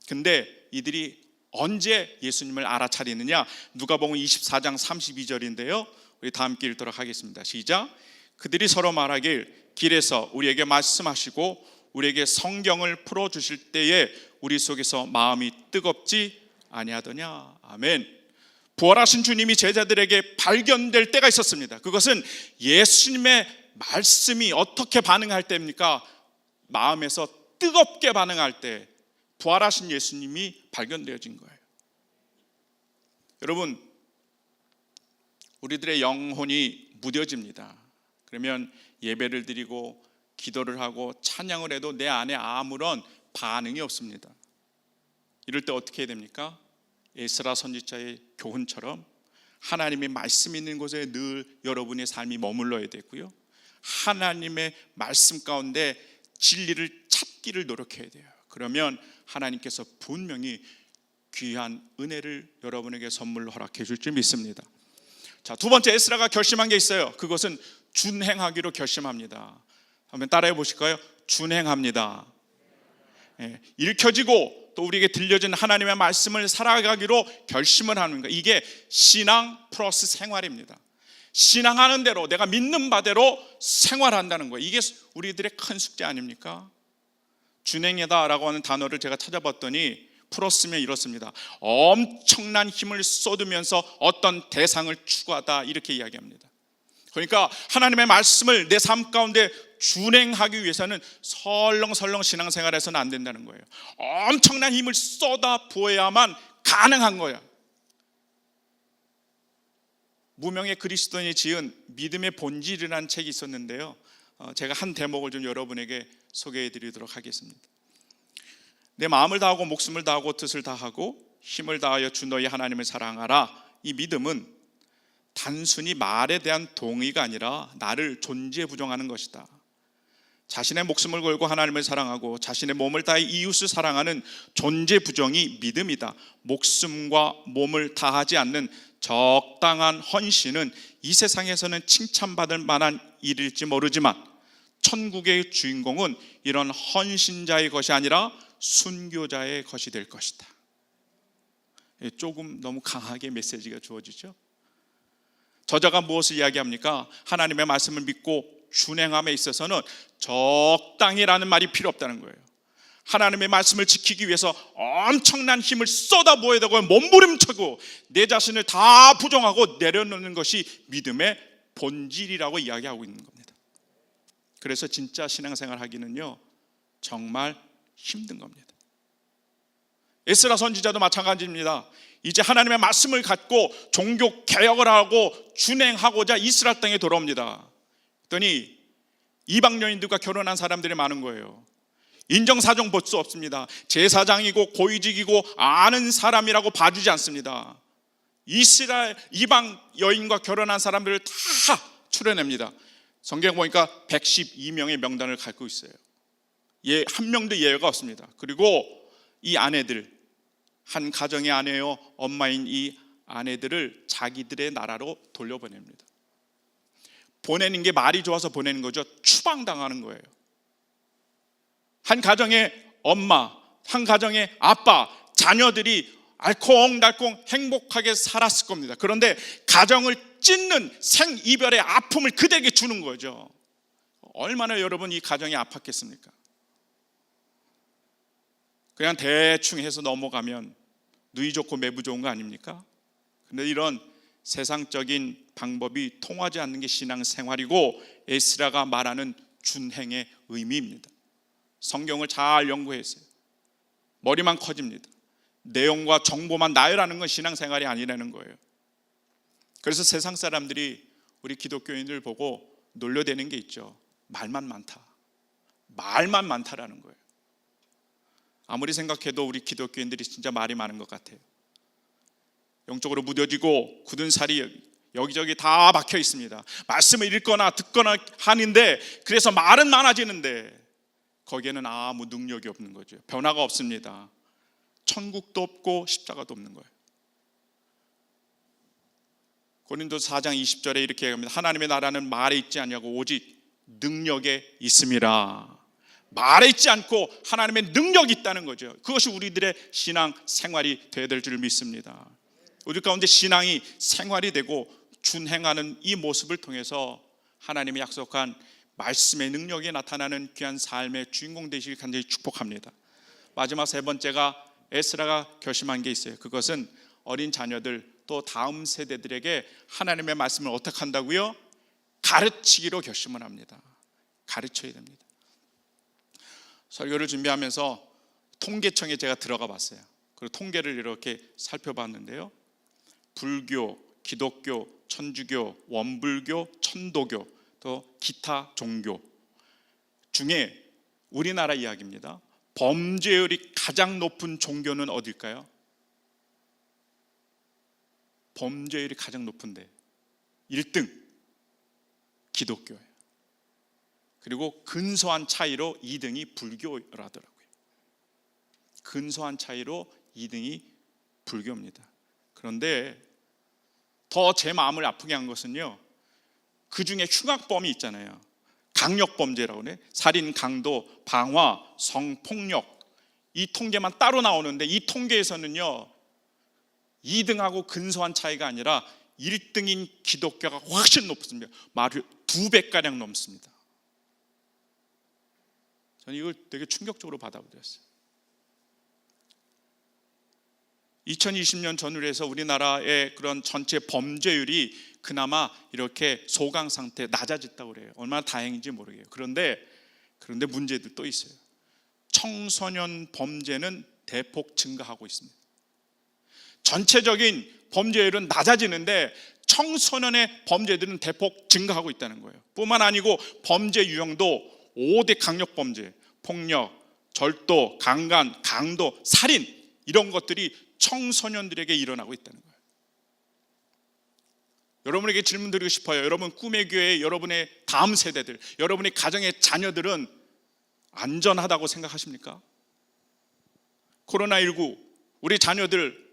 근데 이들이 언제 예수님을 알아차리느냐? 누가복음 24장 32절인데요. 우리 다 함께 읽도록 하겠습니다. 시작. 그들이 서로 말하길 길에서 우리에게 말씀하시고 우리에게 성경을 풀어주실 때에 우리 속에서 마음이 뜨겁지 아니하더냐. 아멘. 부활하신 주님이 제자들에게 발견될 때가 있었습니다. 그것은 예수님의 말씀이 어떻게 반응할 때입니까? 마음에서 뜨겁게 반응할 때 부활하신 예수님이 발견되어진 거예요. 여러분 우리들의 영혼이 무뎌집니다. 그러면 예배를 드리고 기도를 하고 찬양을 해도 내 안에 아무런 반응이 없습니다. 이럴 때 어떻게 해야 됩니까? 에스라 선지자의 교훈처럼 하나님의 말씀이 있는 곳에 늘 여러분의 삶이 머물러야 되고요, 하나님의 말씀 가운데 진리를 찾기를 노력해야 돼요. 그러면 하나님께서 분명히 귀한 은혜를 여러분에게 선물로 허락해 줄 줄 믿습니다. 자, 두 번째 에스라가 결심한 게 있어요. 그것은 준행하기로 결심합니다. 한번 따라해 보실까요? 준행합니다. 읽혀지고 또 우리에게 들려진 하나님의 말씀을 살아가기로 결심을 하는 것, 이게 신앙 플러스 생활입니다. 신앙하는 대로, 내가 믿는 바대로 생활한다는 거예요. 이게 우리들의 큰 숙제 아닙니까? 준행이다라고 하는 단어를 제가 찾아봤더니 풀었으면 이렇습니다. 엄청난 힘을 쏟으면서 어떤 대상을 추구하다, 이렇게 이야기합니다. 그러니까 하나님의 말씀을 내 삶 가운데 준행하기 위해서는 설렁설렁 신앙생활에서는 안 된다는 거예요. 엄청난 힘을 쏟아 부어야만 가능한 거야. 무명의 그리스도인이 지은 믿음의 본질이라는 책이 있었는데요, 제가 한 대목을 좀 여러분에게 소개해 드리도록 하겠습니다. 내 마음을 다하고 목숨을 다하고 뜻을 다하고 힘을 다하여 주 너희 하나님을 사랑하라. 이 믿음은 단순히 말에 대한 동의가 아니라 나를 존재 부정하는 것이다. 자신의 목숨을 걸고 하나님을 사랑하고 자신의 몸을 다해 이웃을 사랑하는 존재 부정이 믿음이다. 목숨과 몸을 다하지 않는 적당한 헌신은 이 세상에서는 칭찬받을 만한 일일지 모르지만 천국의 주인공은 이런 헌신자의 것이 아니라 순교자의 것이 될 것이다. 조금 너무 강하게 메시지가 주어지죠. 저자가 무엇을 이야기합니까? 하나님의 말씀을 믿고 준행함에 있어서는 적당히라는 말이 필요 없다는 거예요. 하나님의 말씀을 지키기 위해서 엄청난 힘을 쏟아부어야 되고 몸부림치고 내 자신을 다 부정하고 내려놓는 것이 믿음의 본질이라고 이야기하고 있는 겁니다. 그래서 진짜 신앙생활 하기는요, 정말 힘든 겁니다. 에스라 선지자도 마찬가지입니다. 이제 하나님의 말씀을 갖고 종교 개혁을 하고 준행하고자 이스라엘 땅에 돌아옵니다. 그랬더니 이방 여인들과 결혼한 사람들이 많은 거예요. 인정사정 볼 수 없습니다. 제사장이고 고위직이고 아는 사람이라고 봐주지 않습니다. 이스라엘 이방 여인과 결혼한 사람들을 다 추려냅니다. 성경 보니까 112명의 명단을 갖고 있어요. 한 명도 예외가 없습니다. 그리고 이 아내들, 한 가정의 아내요 엄마인 이 아내들을 자기들의 나라로 돌려보냅니다. 보내는 게 말이 좋아서 보내는 거죠. 추방당하는 거예요. 한 가정의 엄마, 한 가정의 아빠, 자녀들이 알콩달콩 행복하게 살았을 겁니다. 그런데 가정을 찢는 생이별의 아픔을 그들에게 주는 거죠. 얼마나 여러분 이 가정이 아팠겠습니까? 그냥 대충 해서 넘어가면 누이 좋고 매부 좋은 거 아닙니까? 그런데 이런 세상적인 방법이 통하지 않는 게 신앙생활이고 에스라가 말하는 준행의 의미입니다. 성경을 잘 연구했어요. 머리만 커집니다. 내용과 정보만 나열하는 건 신앙생활이 아니라는 거예요. 그래서 세상 사람들이 우리 기독교인들 보고 놀려대는 게 있죠. 말만 많다. 말만 많다라는 거예요. 아무리 생각해도 우리 기독교인들이 진짜 말이 많은 것 같아요. 영적으로 무뎌지고 굳은 살이 여기저기 다 박혀 있습니다. 말씀을 읽거나 듣거나 하는데 그래서 말은 많아지는데 거기에는 아무 능력이 없는 거죠. 변화가 없습니다. 천국도 없고 십자가도 없는 거예요. 고린도서 4장 20절에 이렇게 얘기합니다. 하나님의 나라는 말에 있지 않냐고 오직 능력에 있음이라. 말에 있지 않고 하나님의 능력이 있다는 거죠. 그것이 우리들의 신앙 생활이 되어야 될 줄 믿습니다. 우리 가운데 신앙이 생활이 되고 준행하는 이 모습을 통해서 하나님이 약속한 말씀의 능력이 나타나는 귀한 삶의 주인공 되시길 간절히 축복합니다. 마지막 세 번째가 에스라가 결심한 게 있어요. 그것은 어린 자녀들 또 다음 세대들에게 하나님의 말씀을 어떻게 한다고요? 가르치기로 결심을 합니다. 가르쳐야 됩니다. 설교를 준비하면서 통계청에 제가 들어가 봤어요. 그리고 통계를 이렇게 살펴봤는데요, 불교, 기독교, 천주교, 원불교, 천도교 또 기타 종교 중에 우리나라 이야기입니다. 범죄율이 가장 높은 종교는 어딜까요? 범죄율이 가장 높은데 1등 기독교예요. 그리고 근소한 차이로 2등이 불교라더라고요. 근소한 차이로 2등이 불교입니다. 그런데 더 제 마음을 아프게 한 것은요, 그 중에 흉악범이 있잖아요. 강력범죄라고 해. 살인, 강도, 방화, 성폭력, 이 통계만 따로 나오는데 이 통계에서는요 2등하고 근소한 차이가 아니라 1등인 기독교가 훨씬 높습니다. 말을 2배가량 넘습니다. 저는 이걸 되게 충격적으로 받아들였어요. 2020년 전후에서 우리나라의 그런 전체 범죄율이 그나마 이렇게 소강 상태 낮아졌다고 그래요. 얼마나 다행인지 모르겠어요. 그런데 문제도 또 있어요. 청소년 범죄는 대폭 증가하고 있습니다. 전체적인 범죄율은 낮아지는데 청소년의 범죄들은 대폭 증가하고 있다는 거예요. 뿐만 아니고 범죄 유형도 5대 강력범죄, 폭력, 절도, 강간, 강도, 살인, 이런 것들이 청소년들에게 일어나고 있다는 거예요. 여러분에게 질문 드리고 싶어요. 여러분 꿈의 교회, 여러분의 다음 세대들, 여러분의 가정의 자녀들은 안전하다고 생각하십니까? 코로나19 우리 자녀들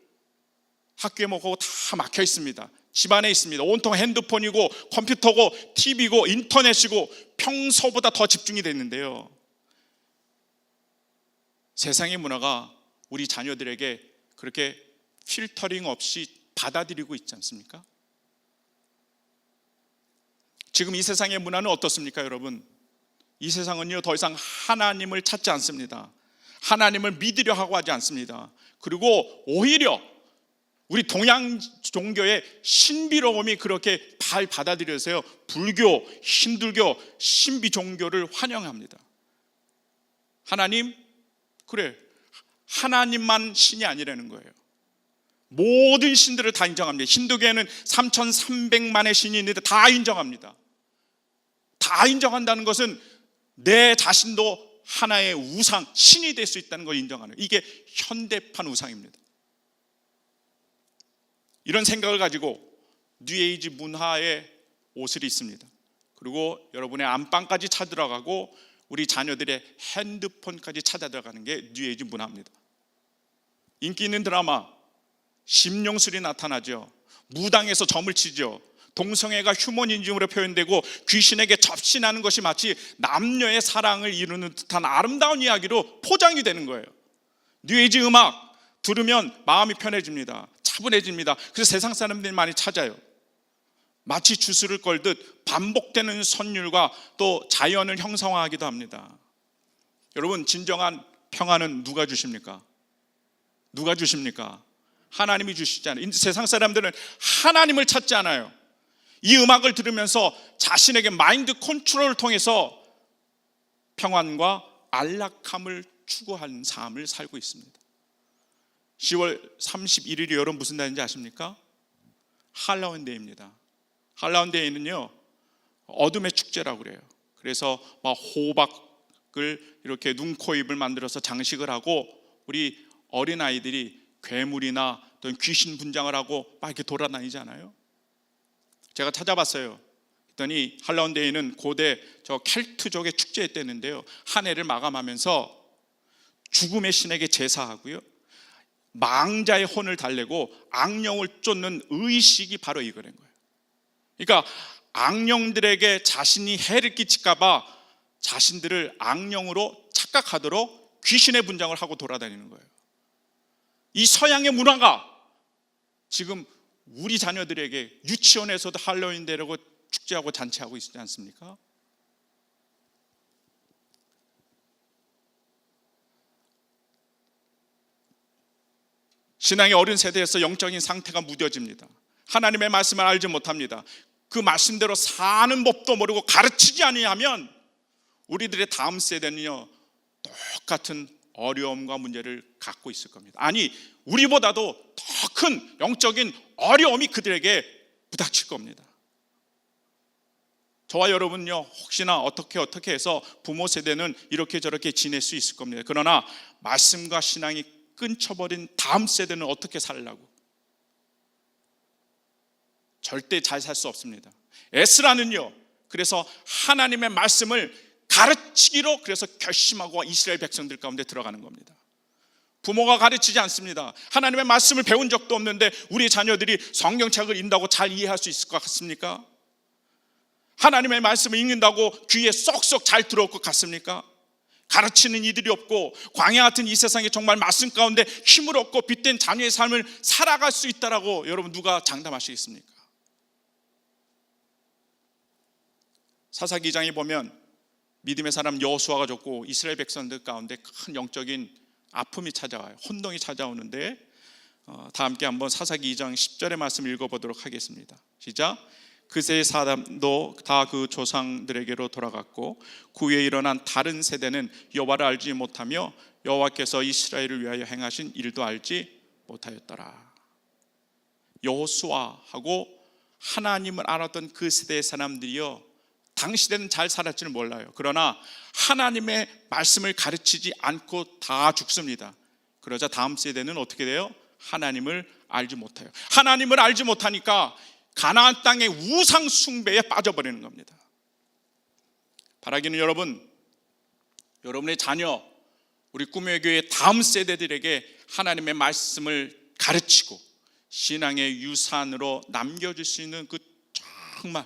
학교에 뭐고 다 막혀 있습니다. 집안에 있습니다. 온통 핸드폰이고 컴퓨터고 TV고 인터넷이고 평소보다 더 집중이 됐는데요, 세상의 문화가 우리 자녀들에게 그렇게 필터링 없이 받아들이고 있지 않습니까? 지금 이 세상의 문화는 어떻습니까, 여러분? 이 세상은요 더 이상 하나님을 찾지 않습니다. 하나님을 믿으려 하고 하지 않습니다. 그리고 오히려 우리 동양 종교의 신비로움이 그렇게 잘 받아들여서요 불교, 힌두교, 신비 종교를 환영합니다. 하나님, 그래, 하나님만 신이 아니라는 거예요. 모든 신들을 다 인정합니다. 힌두교에는 3,300만의 신이 있는데 다 인정합니다. 다 인정한다는 것은 내 자신도 하나의 우상, 신이 될 수 있다는 걸 인정하는, 이게 현대판 우상입니다. 이런 생각을 가지고 뉴에이지 문화의 옷을 입습니다. 그리고 여러분의 안방까지 찾아들어가고 우리 자녀들의 핸드폰까지 찾아들어가는 게 뉴에이지 문화입니다. 인기 있는 드라마 심령술이 나타나죠. 무당에서 점을 치죠. 동성애가 휴머니즘으로 표현되고 귀신에게 접신하는 것이 마치 남녀의 사랑을 이루는 듯한 아름다운 이야기로 포장이 되는 거예요. 뉴에이지 음악 들으면 마음이 편해집니다. 차분해집니다. 그래서 세상 사람들이 많이 찾아요. 마치 주술을 걸듯 반복되는 선율과 또 자연을 형상화하기도 합니다. 여러분, 진정한 평안은 누가 주십니까? 누가 주십니까? 하나님이 주시잖아요. 세상 사람들은 하나님을 찾지 않아요. 이 음악을 들으면서 자신에게 마인드 컨트롤을 통해서 평안과 안락함을 추구하는 삶을 살고 있습니다. 10월 31일이 여러분 무슨 날인지 아십니까? 할로윈데이입니다. 할로윈데이는요 어둠의 축제라고 그래요. 그래서 막 호박을 이렇게 눈, 코, 입을 만들어서 장식을 하고 우리 어린아이들이 괴물이나 또는 귀신 분장을 하고 막 이렇게 돌아다니잖아요. 제가 찾아봤어요. 그랬더니 할로윈데이는 고대 저 켈트족의 축제였대는데요, 한 해를 마감하면서 죽음의 신에게 제사하고요, 망자의 혼을 달래고 악령을 쫓는 의식이 바로 이거란 거예요. 그러니까 악령들에게 자신이 해를 끼칠까 봐 자신들을 악령으로 착각하도록 귀신의 분장을 하고 돌아다니는 거예요. 이 서양의 문화가 지금 우리 자녀들에게 유치원에서도 할로윈데이라고 축제하고 잔치하고 있지 않습니까? 신앙의 어린 세대에서 영적인 상태가 무뎌집니다. 하나님의 말씀을 알지 못합니다. 그 말씀대로 사는 법도 모르고 가르치지 아니하면 우리들의 다음 세대는요 똑같은 어려움과 문제를 갖고 있을 겁니다. 아니, 우리보다도 더 큰 영적인 어려움이 그들에게 부닥칠 겁니다. 저와 여러분요 혹시나 어떻게 해서 부모 세대는 이렇게 저렇게 지낼 수 있을 겁니다. 그러나 말씀과 신앙이 끊쳐버린 다음 세대는 어떻게 살라고? 절대 잘 살 수 없습니다. 에스라는요 그래서 하나님의 말씀을 가르치기로 그래서 결심하고 이스라엘 백성들 가운데 들어가는 겁니다. 부모가 가르치지 않습니다. 하나님의 말씀을 배운 적도 없는데 우리 자녀들이 성경책을 읽는다고 잘 이해할 수 있을 것 같습니까? 하나님의 말씀을 읽는다고 귀에 쏙쏙 잘 들어올 것 같습니까? 가르치는 이들이 없고 광야 같은 이 세상에 정말 말씀 가운데 힘을 얻고 빛된 자녀의 삶을 살아갈 수 있다라고 여러분 누가 장담하시겠습니까? 사사기 2장에 보면 믿음의 사람 여호수아가 죽고 이스라엘 백성들 가운데 큰 영적인 아픔이 찾아와요. 혼동이 찾아오는데 다 함께 한번 사사기 2장 10절의 말씀 읽어보도록 하겠습니다. 시작. 그새 사람도 다 그 조상들에게로 돌아갔고 그 후에 일어난 다른 세대는 여호와를 알지 못하며 여호와께서 이스라엘을 위하여 행하신 일도 알지 못하였더라. 여호수아하고 하나님을 알았던 그 세대의 사람들이요, 당시에는 잘 살았지는 몰라요. 그러나 하나님의 말씀을 가르치지 않고 다 죽습니다. 그러자 다음 세대는 어떻게 돼요? 하나님을 알지 못해요. 하나님을 알지 못하니까 가나안 땅의 우상 숭배에 빠져버리는 겁니다. 바라기는 여러분, 여러분의 자녀, 우리 꿈의 교회 다음 세대들에게 하나님의 말씀을 가르치고 신앙의 유산으로 남겨줄 수 있는 그 정말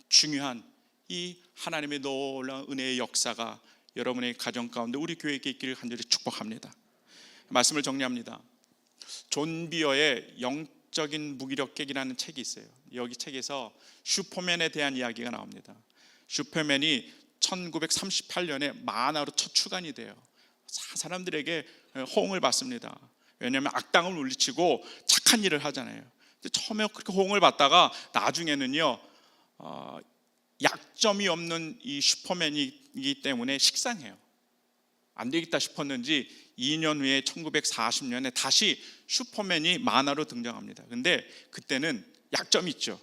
중요한 이 하나님의 놀라운 은혜의 역사가 여러분의 가정 가운데 우리 교회에게 있기를 간절히 축복합니다. 말씀을 정리합니다. 존 비어의 영적인 무기력객이라는 책이 있어요. 여기 책에서 슈퍼맨에 대한 이야기가 나옵니다. 슈퍼맨이 1938년에 만화로 첫 출간이 돼요. 사람들에게 호응을 받습니다. 왜냐하면 악당을 물리치고 착한 일을 하잖아요. 근데 처음에 그렇게 호응을 받다가 나중에는요, 약점이 없는 이 슈퍼맨이기 때문에 식상해요. 안 되겠다 싶었는지 2년 후에 1940년에 다시 슈퍼맨이 만화로 등장합니다. 근데 그때는 약점이 있죠.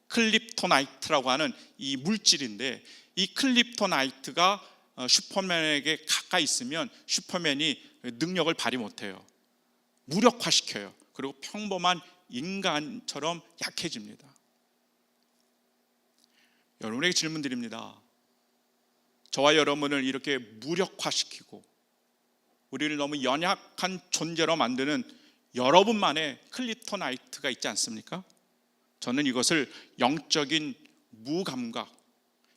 클립토나이트라고 하는 이 물질인데, 이 클립토나이트가 슈퍼맨에게 가까이 있으면 슈퍼맨이 능력을 발휘 못해요. 무력화시켜요. 그리고 평범한 인간처럼 약해집니다. 여러분에게 질문 드립니다. 저와 여러분을 이렇게 무력화시키고 우리를 너무 연약한 존재로 만드는 여러분만의 클립토나이트가 있지 않습니까? 저는 이것을 영적인 무감각,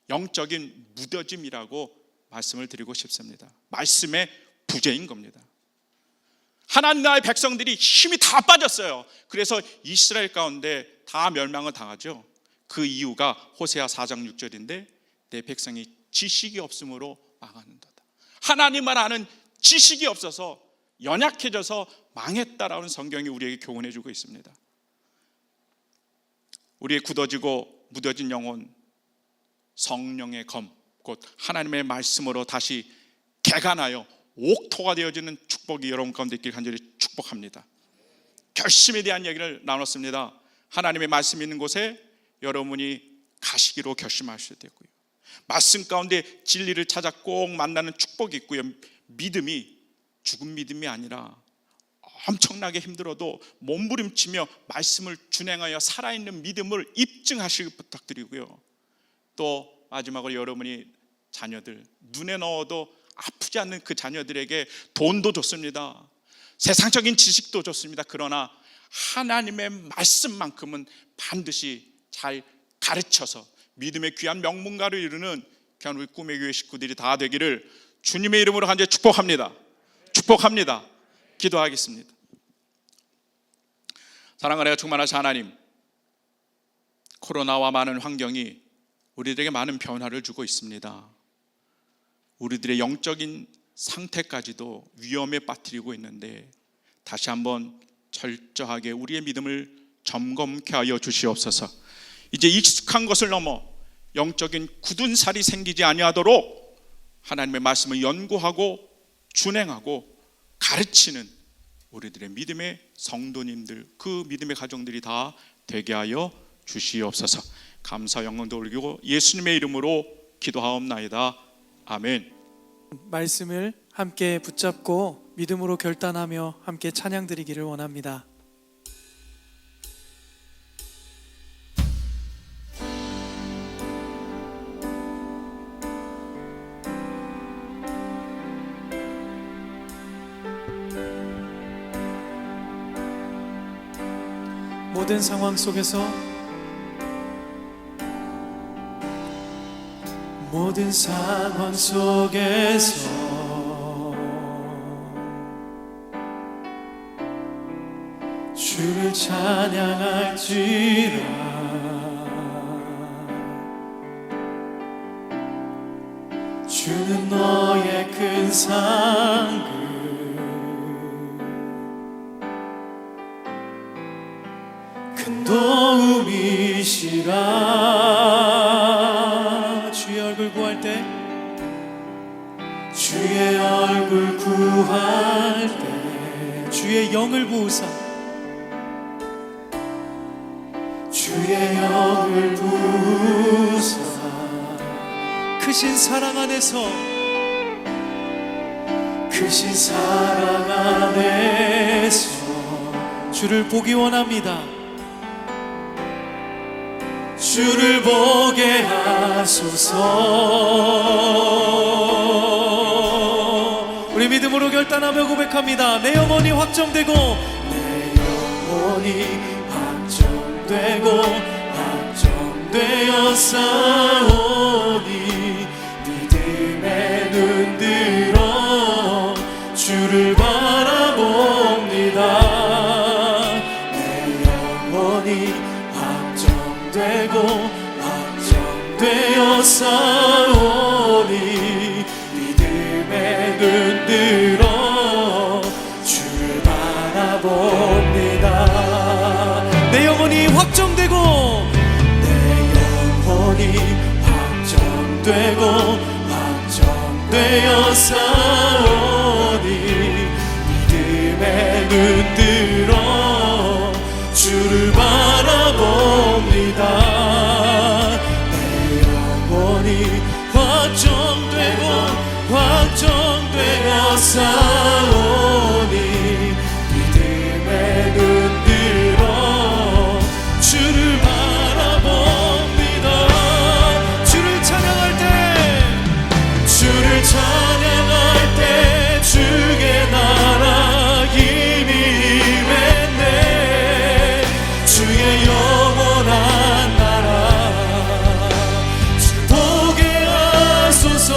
영적인 무뎌짐이라고 말씀을 드리고 싶습니다. 말씀의 부재인 겁니다. 하나님 나라의 백성들이 힘이 다 빠졌어요. 그래서 이스라엘 가운데 다 멸망을 당하죠. 그 이유가 호세아 4장 6절인데 내 백성이 지식이 없으므로 망하는도다. 하나님을 아는 지식이 없어서 연약해져서 망했다라는 성경이 우리에게 교훈해 주고 있습니다. 우리의 굳어지고 무뎌진 영혼, 성령의 검, 곧 하나님의 말씀으로 다시 개간하여 옥토가 되어지는 축복이 여러분 가운데 있길 간절히 축복합니다. 결심에 대한 얘기를 나눴습니다. 하나님의 말씀이 있는 곳에 여러분이 가시기로 결심하셔야 되고요, 말씀 가운데 진리를 찾아 꼭 만나는 축복이 있고요, 믿음이 죽은 믿음이 아니라 엄청나게 힘들어도 몸부림치며 말씀을 준행하여 살아있는 믿음을 입증하시길 부탁드리고요, 또 마지막으로 여러분이 자녀들, 눈에 넣어도 아프지 않는 그 자녀들에게 돈도 좋습니다, 세상적인 지식도 좋습니다. 그러나 하나님의 말씀만큼은 반드시 잘 가르쳐서 믿음의 귀한 명문가를 이루는 귀한 우리 꿈의 교회 식구들이 다 되기를 주님의 이름으로 간절히 축복합니다. 축복합니다. 기도하겠습니다. 사랑하여 충만하신 하나님, 코로나와 많은 환경이 우리들에게 많은 변화를 주고 있습니다. 우리들의 영적인 상태까지도 위험에 빠뜨리고 있는데 다시 한번 철저하게 우리의 믿음을 점검케 하여 주시옵소서. 이제 익숙한 것을 넘어 영적인 굳은 살이 생기지 아니하도록 하나님의 말씀을 연구하고 준행하고 가르치는 우리들의 믿음의 성도님들, 그 믿음의 가정들이 다 되게 하여 주시옵소서. 감사 영광도 올리고 예수님의 이름으로 기도하옵나이다. 아멘. 말씀을 함께 붙잡고 믿음으로 결단하며 함께 찬양 드리기를 원합니다. 모든 상황 속에서 모든 상황 속에서 주를 찬양할지라. 주는 너의 큰 상급 큰 도움이시라. 주의 얼굴 구할 때 주의 얼굴 구할 때 주의 영을 부으사 주의 영을 부으사 크신 사랑 안에서 크신 사랑 안에서 주를 보기 원합니다. 주를 보게 하소서. 우리 믿음으로 결단하며 고백합니다. 내 영혼이 확정되고 내 영혼이 확정되고 확정되어 싸우니 믿음의 눈 들어 주를 바라봅니다. 내 영혼이 확정되고 확정되어 싸우니 믿음의 눈 들어 주를 바라봅니다. 내 영혼이 확정되고 내 영혼이 확정되고 확정되어 싸우니 믿음의 눈 들어 주를 바라봅니다. 내 영혼이 확정되고 확정되어 싸우니 믿음의 눈 들어 주를 바라봅니다. 주를 찬양할 때 주를 찬양할 때 주의 나라 힘이 임했네. 주의 영원한 나라 주를 보게 하소서.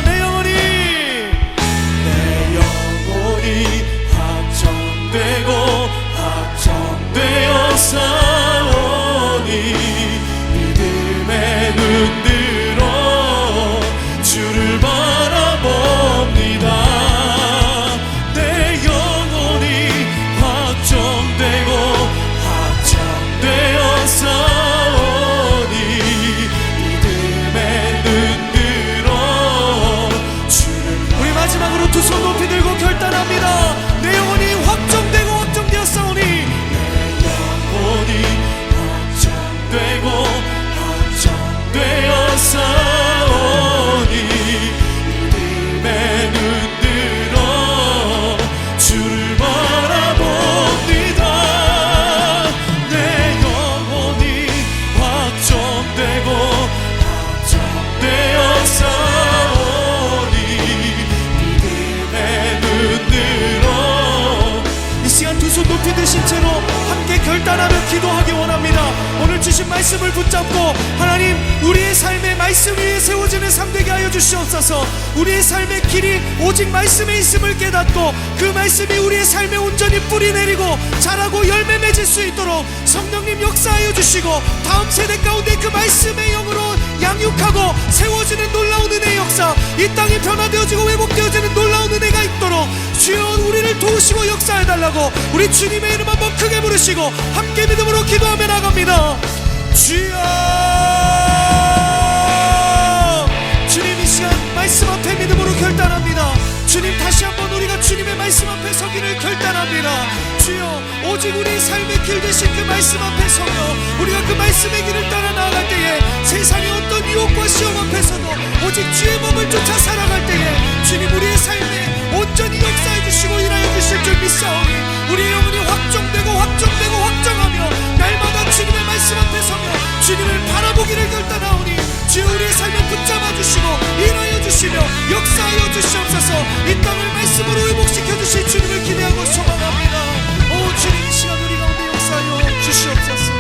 내 영혼이 확정되고 확정되어 싸우니 믿음의 눈 들어 주를 바라봅니다. 내 영혼이 확정되고 확정되어 싸우니 믿음의 눈 들어 주를. 우리 마지막으로 두 손 높이 들고 결단합니다. 내 영혼이 확정되고 확정되어 싸우니 내 영혼이 확정되고 확정되어 싸우니 믿음의 눈 들어 주를 바라봅니다. 내 영혼이 확정되고 확정되어 싸우니 믿음의 눈 들어. 이 시간 두 손 높이 드신 채로 함께 결단하며 기도하기 원합니다. 오늘 주신 말씀을 붙잡고 하나님 우리의 삶의 말씀 위에 세워지는 삶 되게 하여 주시옵소서. 우리의 삶의 길이 오직 말씀에 있음을 깨닫고 그 말씀이 우리의 삶에 온전히 뿌리 내리고 자라고 열매 맺을 수 있도록 성령님 역사하여 주시고 다음 세대 가운데 그 말씀의 영으로 양육하고 세워지는 놀라운 은혜의 역사, 이 땅이 변화되어지고 회복되어지는 놀라운 은혜가 있도록 주여 우리를 도우시고 역사해달라고 우리 주님의 이름 한번 크게 부르시고 함께 믿음으로 기도하며 나갑니다. 주여, 주님 이 시간 말씀 앞에 믿음으로 결단합니다. 주님 다시 한번 우리가 주님의 말씀 앞에 서기를 결단합니다. 주여 오직 우리 삶의 길 대신 그 말씀 앞에 서며 우리가 그 말씀의 길을 따라 나아갈 때에 세상의 어떤 유혹과 시험 앞에서도 오직 주의 법을 쫓아 살아갈 때에 주님 우리의 삶에 온전히 역사해 주시고 일하여 주실 줄 믿사오니 우리의 영혼이 확정되고 확정되고 확정하며 날마다 주님의 말씀 앞에 서며 주님을 바라보기를 결단하오니 주여 우리의 삶을 붙잡아 주시고 일하여 주시옵소서. 주시며 역사하여 주시옵소서. 이 땅을 말씀으로 회복시켜 주실 주님을 기대하고 소망합니다. 오 주님, 이 시간 우리 가운데 역사하여 주시옵소서.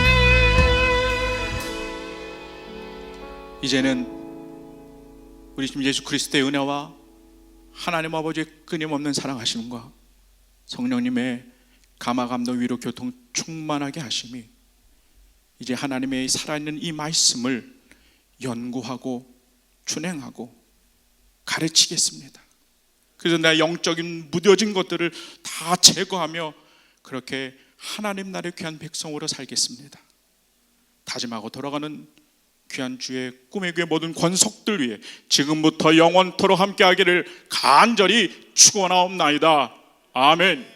이제는 우리 주님 예수 그리스도의 은혜와 하나님 아버지의 끊임없는 사랑하심과 성령님의 감화 감동 위로 교통 충만하게 하심이 이제 하나님의 살아있는 이 말씀을 연구하고 준행하고 가르치겠습니다. 그래서 내 영적인 무뎌진 것들을 다 제거하며 그렇게 하나님 나라의 귀한 백성으로 살겠습니다. 다짐하고 돌아가는 귀한 주의 꿈의 교회 모든 권속들 위해 지금부터 영원토록 함께하기를 간절히 축원하옵나이다. 아멘.